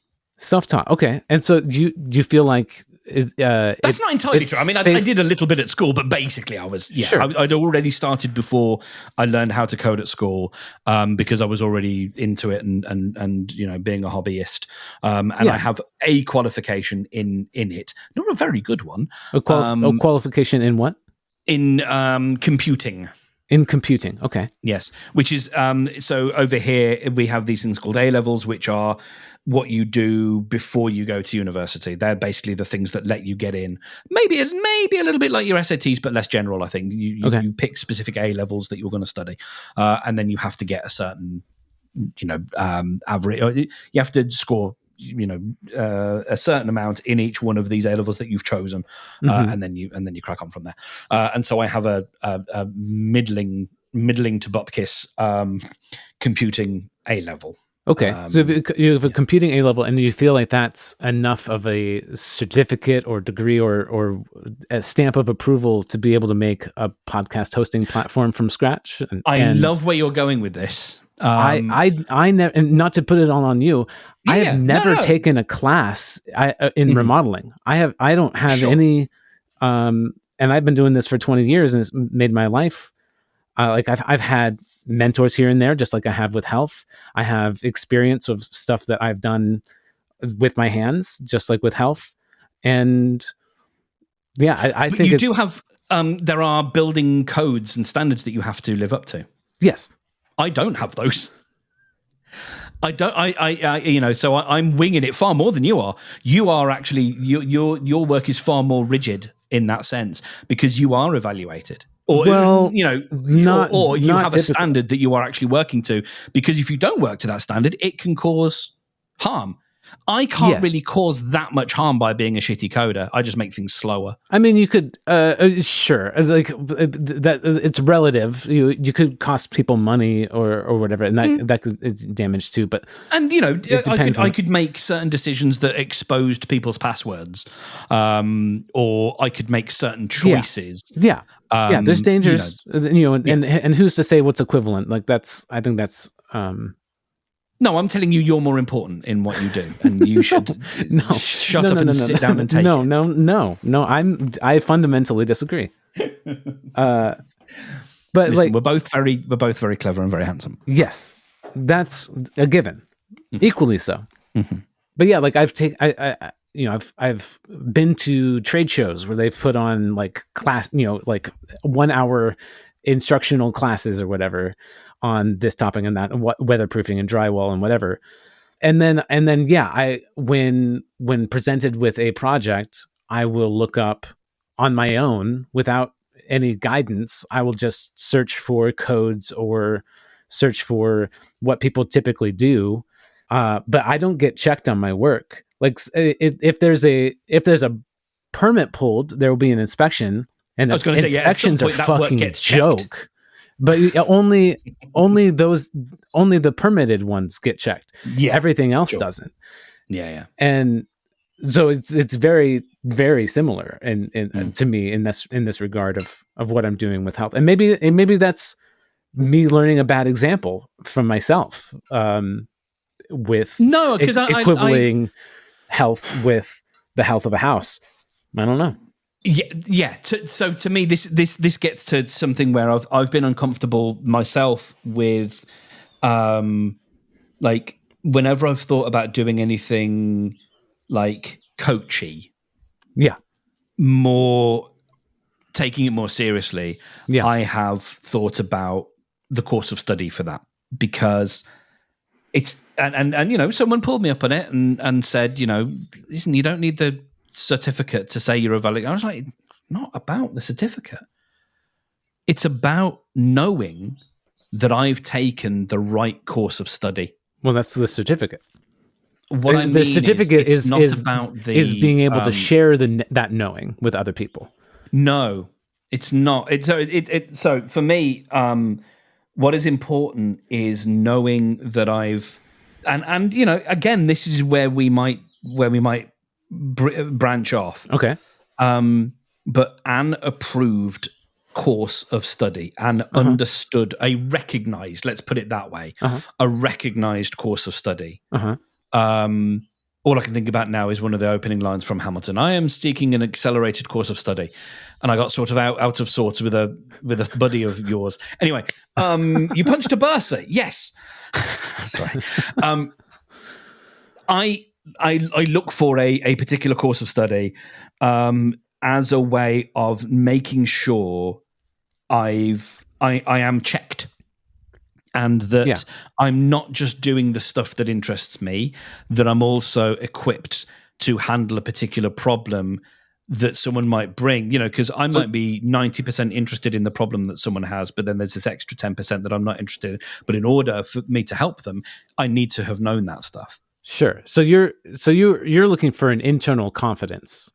Okay. And so do you feel like that's not entirely true. I mean, I did a little bit at school, but basically I was I'd already started before I learned how to code at school, because I was already into it and you know, being a hobbyist, and I have a qualification in it, not a very good one. A qualification in what? In computing. In computing, okay. Yes, which is so over here we have these things called A-levels, which are what you do before you go to university. They're basically the things that let you get in. Maybe a little bit like your SATs, but less general, I think. You pick specific A-levels that you're going to study, and then you have to get a certain, you know, average. Or you have to score, you know, a certain amount in each one of these A-levels that you've chosen, and then you crack on from there. And so I have a middling to bupkis computing A-level. Okay, so if you have a computing A-level, and you feel like that's enough of a certificate or degree or a stamp of approval to be able to make a podcast hosting platform from scratch. I love where you're going with this. I never, and not to put it all on you, I have never taken a class in remodeling. I don't have any, and I've been doing this for 20 years, and it's made my life. Like I've had mentors here and there, just like I have with health. I have experience of stuff that I've done with my hands, just like with health. And I think you do have. There are building codes and standards that you have to live up to. Yes, I don't have those. I don't. I you know. So I'm winging it far more than you are. You are actually your work is far more rigid in that sense, because you are evaluated. Or, well, you know, or you have a standard that you are actually working to, because if you don't work to that standard, it can cause harm. I can't Yes. really cause that much harm by being a shitty coder. I just make things slower. I mean, you could, sure, like that. It's relative. You could cost people money or whatever, and that could it's damage too. But And it depends I could make certain decisions that exposed people's passwords, or I could make certain choices. Yeah. There's dangers, and who's to say what's equivalent? Like I think that's. No, I'm telling you, you're more important in what you do, and you should shut up and sit down and take it. No. I fundamentally disagree. But listen, we're both very clever and very handsome. Yes, that's a given. Equally so. Mm-hmm. But yeah, like I've been to trade shows where they've put on like class, like 1 hour instructional classes or whatever on this topic and that, weatherproofing and drywall and whatever. And then when presented with a project, I will look up on my own without any guidance. I will just search for codes or search for what people typically do. But I don't get checked on my work. Like if there's a permit pulled, there will be an inspection, and inspections are fucking joke. But only the permitted ones get checked. Yeah, everything else doesn't. Yeah. And so it's very, very similar in to me in this regard of what I'm doing with health. And maybe that's me learning a bad example from myself. With equaling health with the health of a house. I don't know. Yeah. So to me, this gets to something where I've been uncomfortable myself with, like whenever I've thought about doing anything like coachy, more taking it more seriously. I have thought about the course of study for that, because it's and someone pulled me up on it and said, listen, you don't need the certificate to say you're a valid. I was like, not about the certificate. It's about knowing that I've taken the right course of study. Well, that's the certificate. What I mean the certificate is not about is being able to share that knowing with other people. No, it's not. So for me, what is important is knowing that I've and again, this is where we might branch off. Okay. But an approved course of study, an understood, a recognized, let's put it that way, a recognized course of study. All I can think about now is one of the opening lines from Hamilton. I am seeking an accelerated course of study. And I got sort of out of sorts with a buddy of yours. Anyway, you punched a bursar. Yes. Sorry. I look for a particular course of study as a way of making sure I am checked, and that I'm not just doing the stuff that interests me, that I'm also equipped to handle a particular problem that someone might bring, because I might be 90% interested in the problem that someone has, but then there's this extra 10% that I'm not interested in. But in order for me to help them, I need to have known that stuff. Sure. So you're looking for an internal confidence.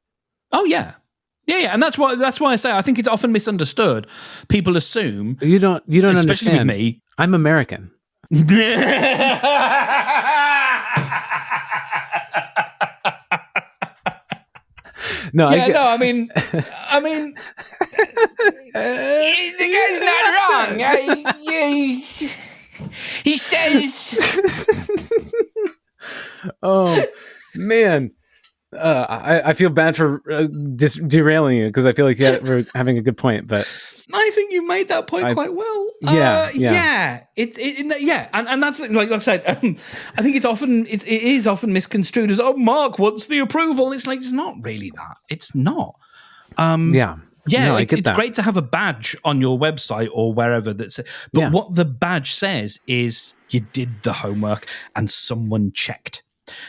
Oh yeah. Yeah, and that's why I say I think it's often misunderstood. People assume you don't especially understand. With me, I'm American. No, I mean, the guy's not wrong. He says, "Oh man." I feel bad for derailing you, because I feel like we're having a good point, but I think you made that point quite well. Yeah. And that's like I said. I think it is often misconstrued as, "Oh, Mark wants the approval." It's like, it's not really that. It's not. It's great to have a badge on your website or wherever but what the badge says is you did the homework and someone checked.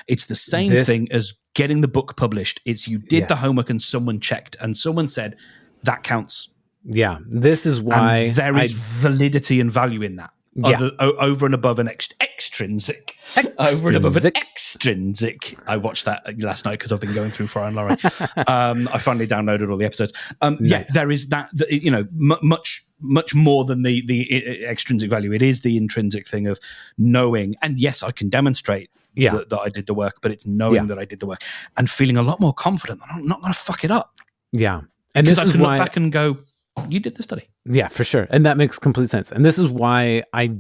It's the same thing as getting the book published. It's you did the homework and someone checked and someone said that counts. Yeah, this is why there is validity and value in that. Yeah. over and above an extrinsic. Over and above an Extrinsic. extrinsic. I watched that last night because I've been going through Fry and Laurie. I finally downloaded all the episodes. Yeah, Nice. there is that. Much more than the extrinsic value. It is the intrinsic thing of knowing. And yes, I can demonstrate that I did the work, but it's knowing that I did the work and feeling a lot more confident that I'm not going to fuck it up. Yeah. And Because this I is can why, look back and go, you did the study. Yeah, for sure. And that makes complete sense. And this is why I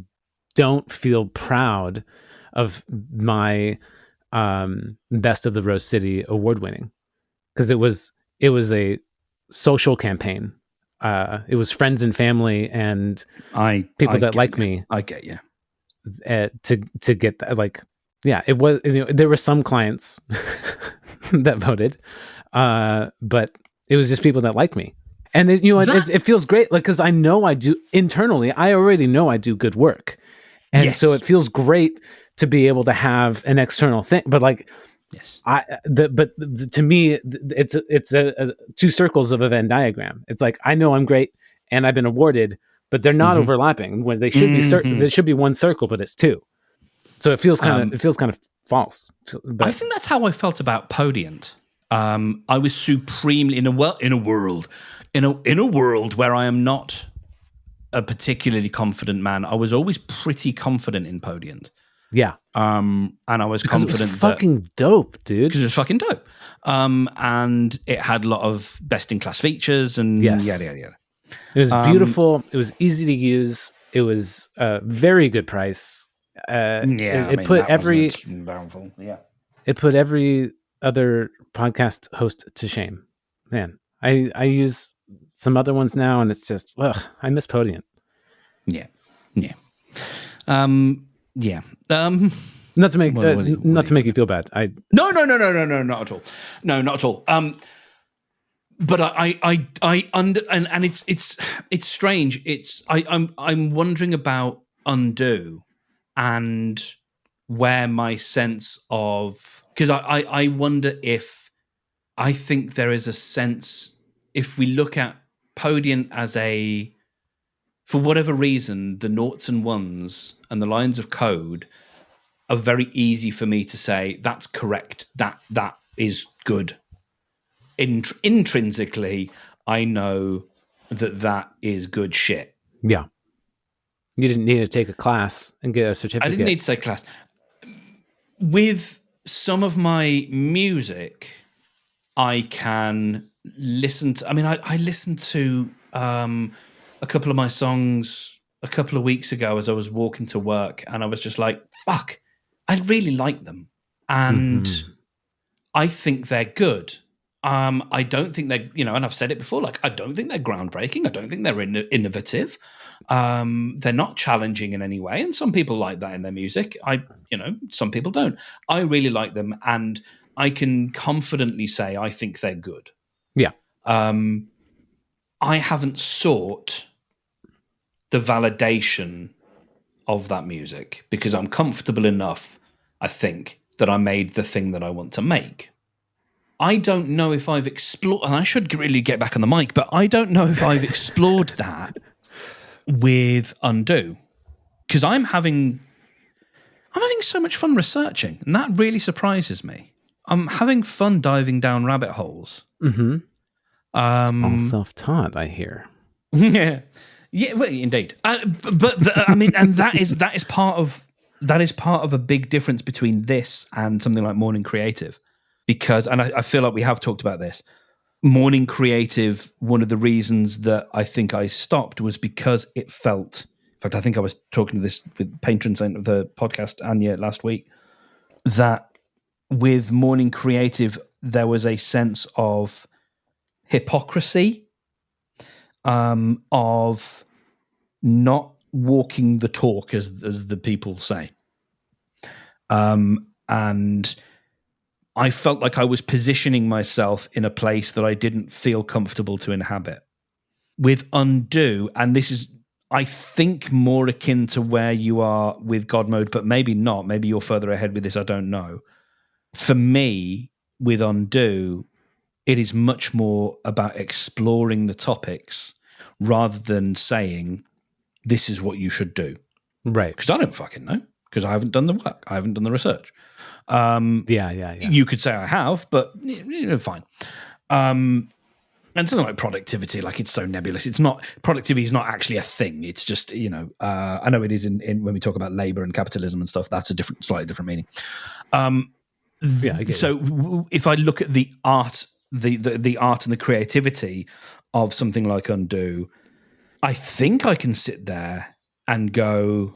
don't feel proud of my Best of the Rose City award winning, because it was a social campaign. It was friends and family and people that like me. I get you. To get that, like, yeah, it was. There were some clients that voted, but it was just people that like me. And it feels great, like, because I know I do internally. I already know I do good work, and so it feels great to be able to have an external thing. But like, yes, to me, it's a two circles of a Venn diagram. It's like I know I'm great, and I've been awarded, but they're not overlapping. Where they should be, there should be one circle, but it's two. So it feels kind of false. But I think that's how I felt about Podient. I was supremely in a world where I am not a particularly confident man. I was always pretty confident in Podient. Yeah. And I was confident it was fucking dope, dude. Because it was fucking dope. And it had a lot of best in class features and yada yada yada. It was beautiful. It was easy to use. It was a very good price. It put every other podcast host to shame. Man, I use some other ones now, and it's just, I miss Podient. Yeah. Not to make you feel bad. No, not at all. No, not at all. But and it's strange. I'm wondering about Undo and where my sense of, because I wonder if I think there is a sense, if we look at Podient as for whatever reason, the noughts and ones and the lines of code are very easy for me to say, that's correct, that is good. Intrinsically, I know that is good shit. Yeah. You didn't need to take a class and get a certificate. I didn't need to take a class. With some of my music, I can listen to... I mean, I listened to a couple of my songs a couple of weeks ago as I was walking to work, and I was just like, fuck, I really like them. And I think they're good. I don't think they're, and I've said it before, like, I don't think they're groundbreaking. I don't think they're innovative. They're not challenging in any way. And some people like that in their music. Some people don't. I really like them. And I can confidently say I think they're good. Yeah. I haven't sought the validation of that music because I'm comfortable enough, I think, that I made the thing that I want to make. I don't know if I've explored, and I should really get back on the mic, but I don't know if I've explored that with Undo, because I'm having so much fun researching, and that really surprises me. I'm having fun diving down rabbit holes. Mm-hmm. All self-taught, I hear. Yeah, well, indeed. I mean, and that is part of a big difference between this and something like Morning Creative. Because, and I feel like we have talked about this, Morning Creative, one of the reasons that I think I stopped was because it felt, in fact, I think I was talking to this with patron saint of the podcast, Anya, last week, that with Morning Creative, there was a sense of hypocrisy, of not walking the talk, as the people say. And I felt like I was positioning myself in a place that I didn't feel comfortable to inhabit. With Undo, and this is, I think, more akin to where you are with God Mode, but maybe not. Maybe you're further ahead with this, I don't know. For me, with Undo, it is much more about exploring the topics rather than saying, this is what you should do. Right. Because I don't fucking know, because I haven't done the work. I haven't done the research. Yeah. You could say I have, but fine. And something like productivity, like it's so nebulous. It's not, productivity is not actually a thing. It's just, I know it is in when we talk about labor and capitalism and stuff, that's a slightly different meaning. Yeah. I get you. If I look at the art, the art and the creativity of something like Undo, I think I can sit there and go,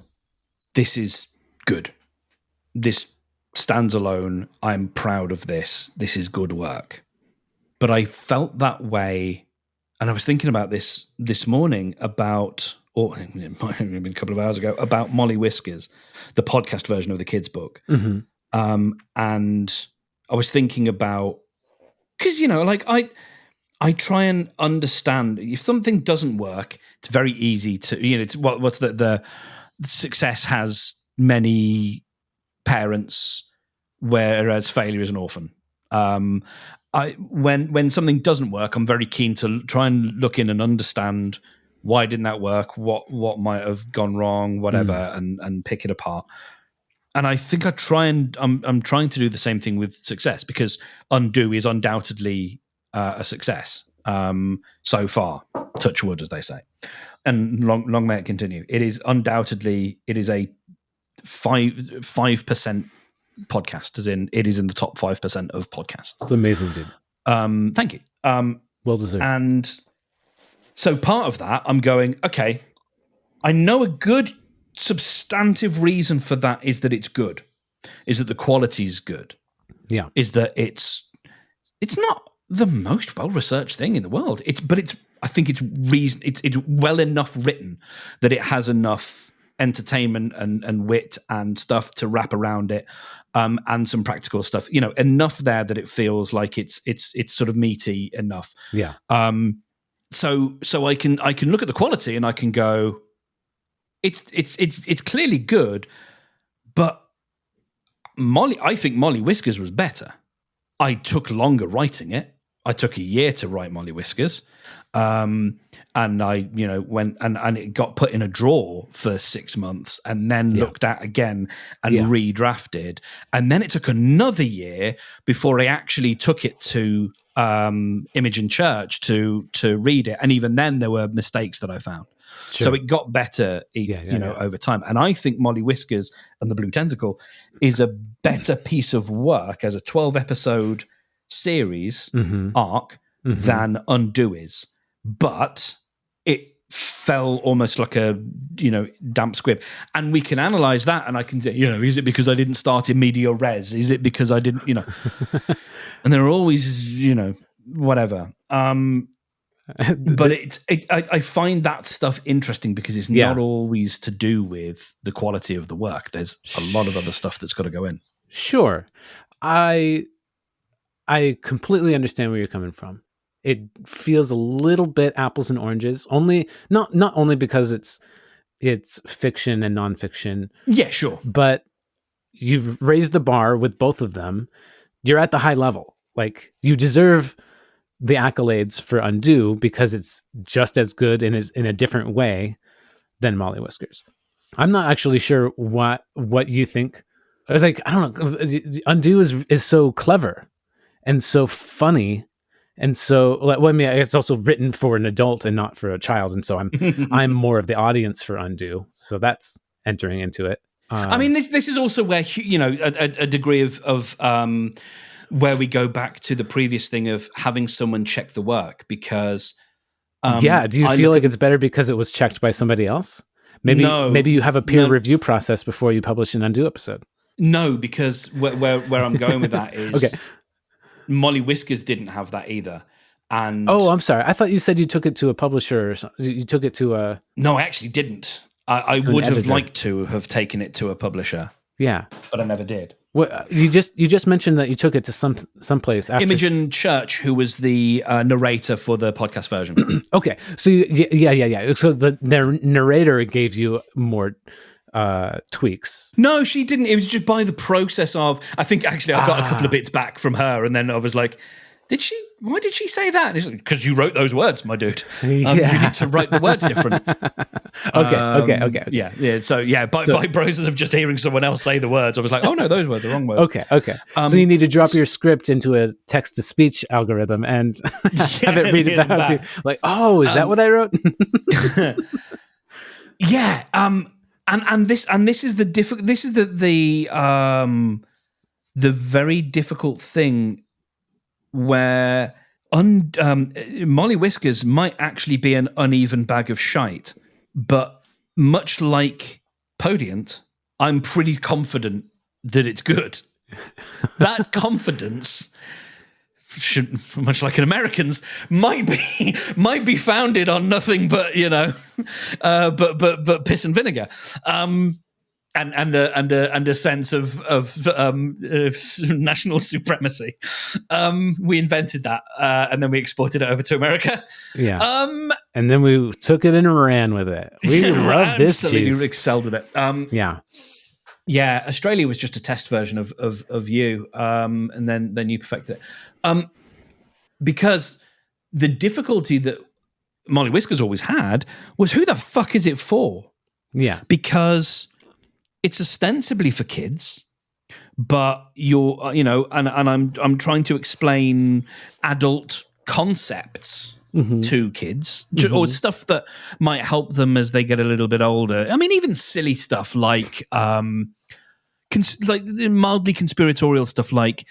this is good. This stands alone. I'm proud of this. This is good work. But I felt that way, and I was thinking about this morning about, or it might have been a couple of hours ago, about Molly Whiskers, the podcast version of the kids' book. Mm-hmm. And I was thinking about, because, like I try and understand, if something doesn't work, it's very easy to, it's what's the success has many parents, whereas failure is an orphan. When something doesn't work, I'm very keen to try and look in and understand why didn't that work, what might have gone wrong, whatever, and pick it apart. And I think I'm trying to do the same thing with success, because Undo is undoubtedly a success so far. Touch wood, as they say, and long may it continue. It is undoubtedly a 5% podcast, as in it is in the top 5% of podcasts. It's amazing, dude. Thank you. Well deserved. And so part of that, I'm going, okay, I know a good substantive reason for that is that it's good, is that the quality is good. Yeah. Is that it's not the most well-researched thing in the world. I think it's well enough written that it has enough entertainment and wit and stuff to wrap around it, and some practical stuff, enough there that it feels like it's sort of meaty enough. Yeah. So I can look at the quality and I can go, it's clearly good, but I think Molly Whiskers was better. I took longer writing it. I took a year to write Molly Whiskers. And I, went and it got put in a drawer for 6 months and then looked at again and redrafted. And then it took another year before I actually took it to Imogen Church to read it. And even then there were mistakes that I found. Sure. So it got better, over time. And I think Molly Whiskers and the Blue Tentacle is a better piece of work as a 12-episode series arc than Undo is. But it fell almost like a, damp squib. And we can analyze that, and I can say, is it because I didn't start in media res? Is it because I didn't, and there are always, whatever. But I find that stuff interesting because it's not always to do with the quality of the work. There's a lot of other stuff that's got to go in. Sure. I completely understand where you're coming from. It feels a little bit apples and oranges, not only because it's fiction and nonfiction. Yeah, sure. But you've raised the bar with both of them. You're at the high level. Like, you deserve the accolades for Undo because it's just as good in a different way than Molly Whiskers. I'm not actually sure what you think. Like, I don't know. Undo is so clever and so funny. And so, it's also written for an adult and not for a child. And so I'm more of the audience for Undo. So that's entering into it. I mean, this is also where, a degree of where we go back to the previous thing of having someone check the work, because do you feel like it's better because it was checked by somebody else? Maybe you have a peer review process before you publish an Undo episode. No, because where I'm going with that is okay. Molly Whiskers didn't have that either. And I'm sorry. I thought you said you took it to a publisher or something. You took it to a... No, I actually didn't. I would have liked to have taken it to a publisher. Yeah. But I never did. Well, you just mentioned that you took it to someplace after. Imogen Church, who was the narrator for the podcast version. Okay. So yeah. So their narrator gave you more tweaks. No, she didn't. It was just by the process of, I think actually I got a couple of bits back from her, and then I was like, did she why did she say that? Because you wrote those words, my dude. Yeah. You need to write the words different. Okay. Yeah. So by process of just hearing someone else say the words, I was like, oh no, those words are wrong words. Okay. So you need to drop your script into a text to speech algorithm and have it read it back to you. Like, oh, is that what I wrote? Yeah. And this is the very difficult thing where Molly Whiskers might actually be an uneven bag of shite, but much like Podient, I'm pretty confident that it's good. That confidence should, much like an American's, might be founded on nothing but but piss and vinegar. And a sense of national supremacy. We invented that, and then we exported it over to America. Yeah. And then we took it and ran with it. We love this juice. Excelled with it. Yeah. Australia was just a test version of you, and then you perfected it. Because the difficulty that Molly Whiskers always had was, who the fuck is it for? Yeah. Because it's ostensibly for kids, but and I'm trying to explain adult concepts to kids, or stuff that might help them as they get a little bit older. I mean, even silly stuff like mildly conspiratorial stuff, like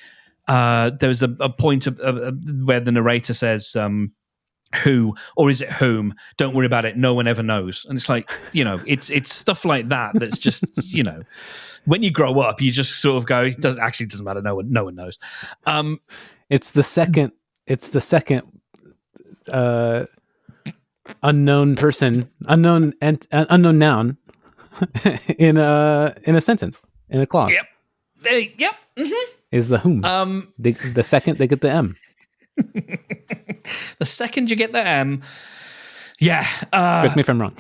there's a point where the narrator says, who, or is it whom? Don't worry about it. No one ever knows. And it's like, it's stuff like that. That's just, when you grow up, you just sort of go, it doesn't matter. No one knows. It's the second unknown person, unknown noun in a sentence, in a clause. Yep. Yep. Mm-hmm. Is the whom. The second they get the M. The second you get the M, correct me if I'm wrong.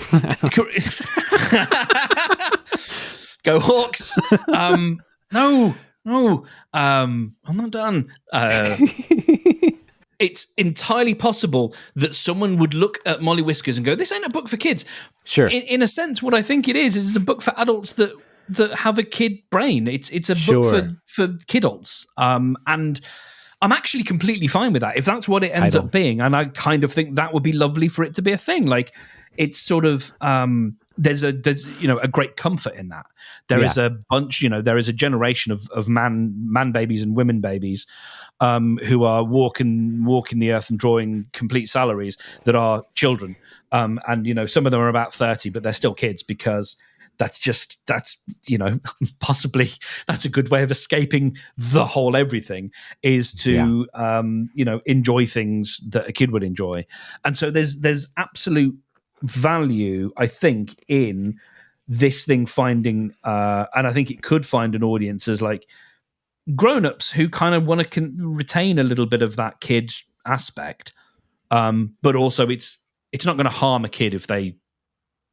Go Hawks. No, I'm not done. It's entirely possible that someone would look at Molly Whiskers and go, this ain't a book for kids. Sure. In a sense, what I think it is a book for adults that have a kid brain. It's a book for kidults. And I'm actually completely fine with that if that's what it ends up being, and I kind of think that would be lovely for it to be a thing. Like, it's sort of there's a great comfort in that. There is a bunch, there is a generation of man babies and women babies who are walking the earth and drawing complete salaries that are children, and some of them are about 30, but they're still kids, because that's possibly that's a good way of escaping the whole everything, is to enjoy things that a kid would enjoy. And so there's absolute value, I think, in this thing finding and I think it could find an audience as like grown-ups who kind of want to retain a little bit of that kid aspect, but also it's not going to harm a kid if they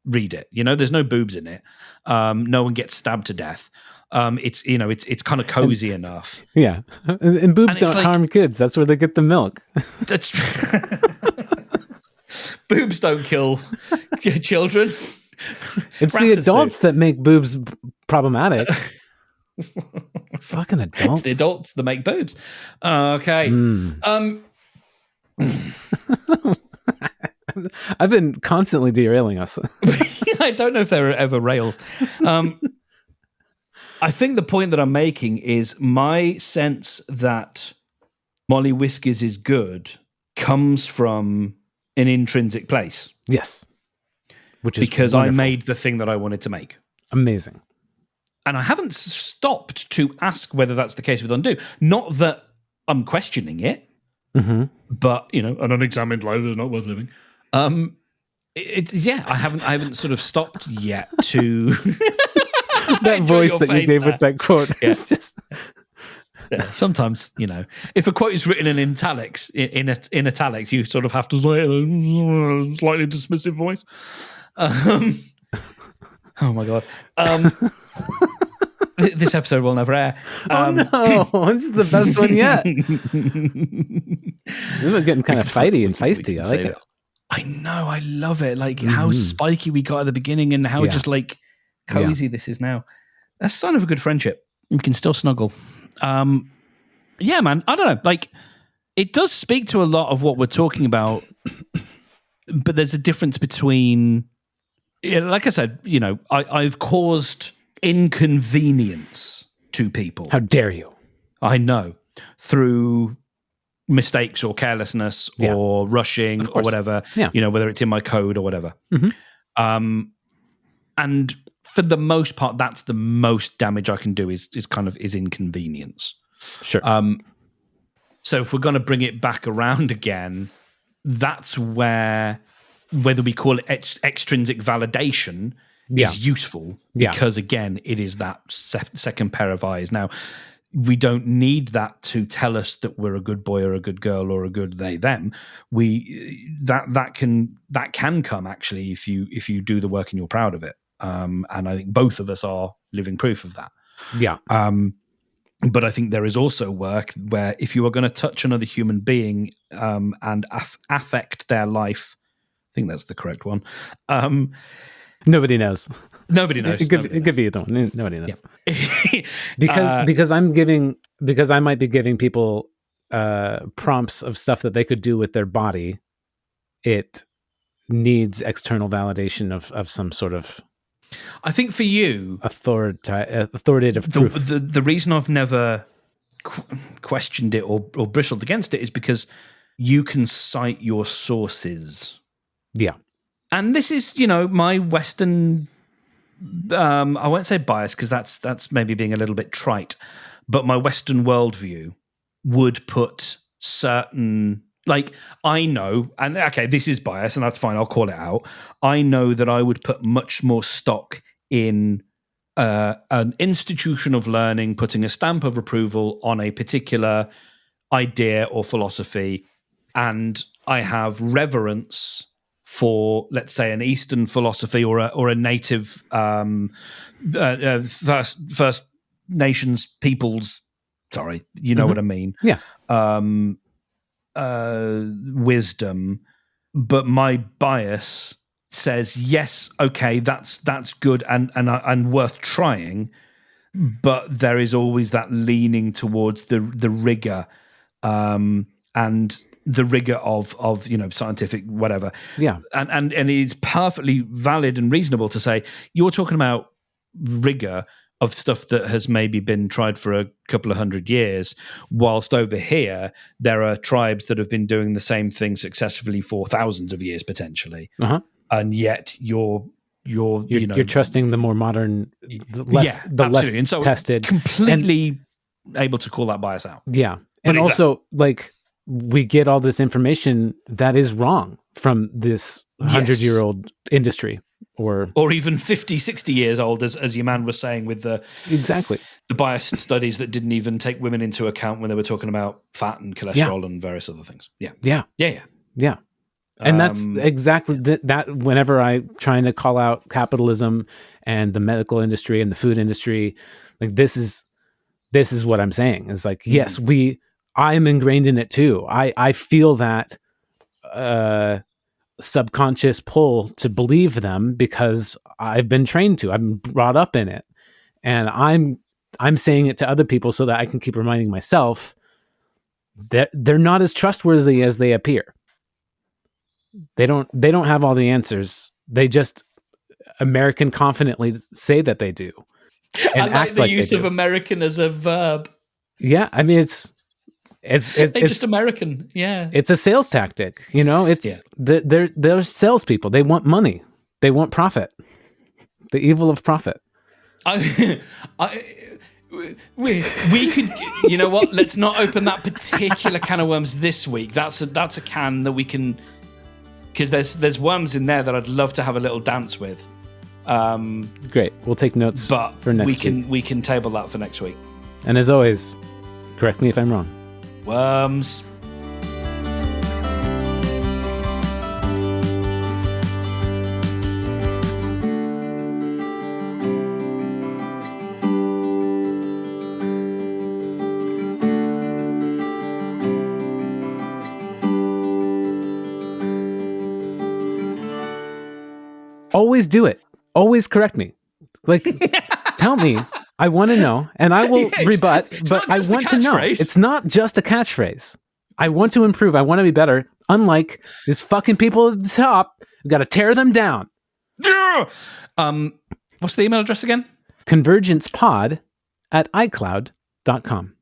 read it. There's no boobs in it. No one gets stabbed to death. It's kind of cozy enough. Yeah, and boobs don't harm kids. That's where they get the milk. That's boobs don't kill children. It's the adults that make boobs problematic. Fucking adults. It's the adults that make boobs. Okay. I've been constantly derailing us. I don't know if there are ever rails. I think the point that I'm making is my sense that Molly Whiskers is good comes from an intrinsic place. Yes. Which is because wonderful. I made the thing that I wanted to make. Amazing. And I haven't stopped to ask whether that's the case with Undo. Not that I'm questioning it, but an unexamined life is not worth living. I haven't sort of stopped yet to that voice that you gave with that quote. Yeah. It's just sometimes, if a quote is written in italics, in italics, you sort of have to say a slightly dismissive voice. Oh my god. This episode will never air. Oh no, this is the best one yet. We're getting kind of fighty and we feisty. can I like save it. I know, I love it. Like how spiky we got at the beginning and how just like cozy this is now. That's a sign of a good friendship. We can still snuggle. Yeah, man. I don't know. Like, it does speak to a lot of what we're talking about, but there's a difference between, like I said, I've caused inconvenience to people. How dare you? I know, through mistakes or carelessness or rushing or whatever. Yeah. Whether it's in my code or whatever. And for the most part, that's the most damage I can do is inconvenience. Sure. So if we're going to bring it back around again, that's where, whether we call it extrinsic validation, is useful because, again, it is that second pair of eyes. Now, we don't need that to tell us that we're a good boy or a good girl or a good they them. That can come actually if you do the work and you're proud of it. And I think both of us are living proof of that. Yeah. But I think there is also work where if you are going to touch another human being and affect their life, I think that's the correct one. Nobody knows. Nobody knows. It could be either one. Nobody knows. Yeah. because I might be giving people prompts of stuff that they could do with their body. It needs external validation of some sort of. I think for you, authoritative proof. The reason I've never questioned it or bristled against it is because you can cite your sources. Yeah. And this is, my Western, I won't say bias because that's maybe being a little bit trite, but my Western worldview would put certain, like, I know, and okay, this is bias and that's fine, I'll call it out. I know that I would put much more stock in an institution of learning putting a stamp of approval on a particular idea or philosophy, and I have reverence for, let's say, an Eastern philosophy or a native First Nations peoples. Sorry, you know what I mean. Yeah. Wisdom, but my bias says yes. Okay, that's good and worth trying, but there is always that leaning towards the rigor and the rigor of scientific whatever. Yeah. And it's perfectly valid and reasonable to say you're talking about rigor of stuff that has maybe been tried for a couple of 100 years, whilst over here there are tribes that have been doing the same thing successfully for thousands of years potentially, and yet you're trusting the more modern, less and so tested, completely able to call that bias out. Yeah, and also like we get all this information that is wrong from this 100-year-old industry. Or even 50, 60 years old, as your man was saying, with the biased studies that didn't even take women into account when they were talking about fat and cholesterol and various other things. Yeah. And that's exactly that. Whenever I'm trying to call out capitalism and the medical industry and the food industry, like this is what I'm saying. It's like, yes, I am ingrained in it too. I feel that subconscious pull to believe them because I've been trained to. I'm brought up in it, and I'm saying it to other people so that I can keep reminding myself that they're not as trustworthy as they appear. They don't have all the answers. They just American confidently say that they do. And I like the use of American as a verb. Yeah, I mean it's just American. Yeah, it's a sales tactic. They're salespeople. They want money. They want profit. The evil of profit. We could, you know what? Let's not open that particular can of worms this week. That's a can that we can, because there's worms in there that I'd love to have a little dance with. Great. We'll take notes for next week. We can table that for next week. And as always, correct me if I'm wrong. Worms. always do it. Always correct me. Like, tell me. I want to know, and I will rebut. But I want to know. It's not just a catchphrase. I want to improve. I want to be better. Unlike these fucking people at the top, we've got to tear them down. What's the email address again? convergencepod@icloud.com.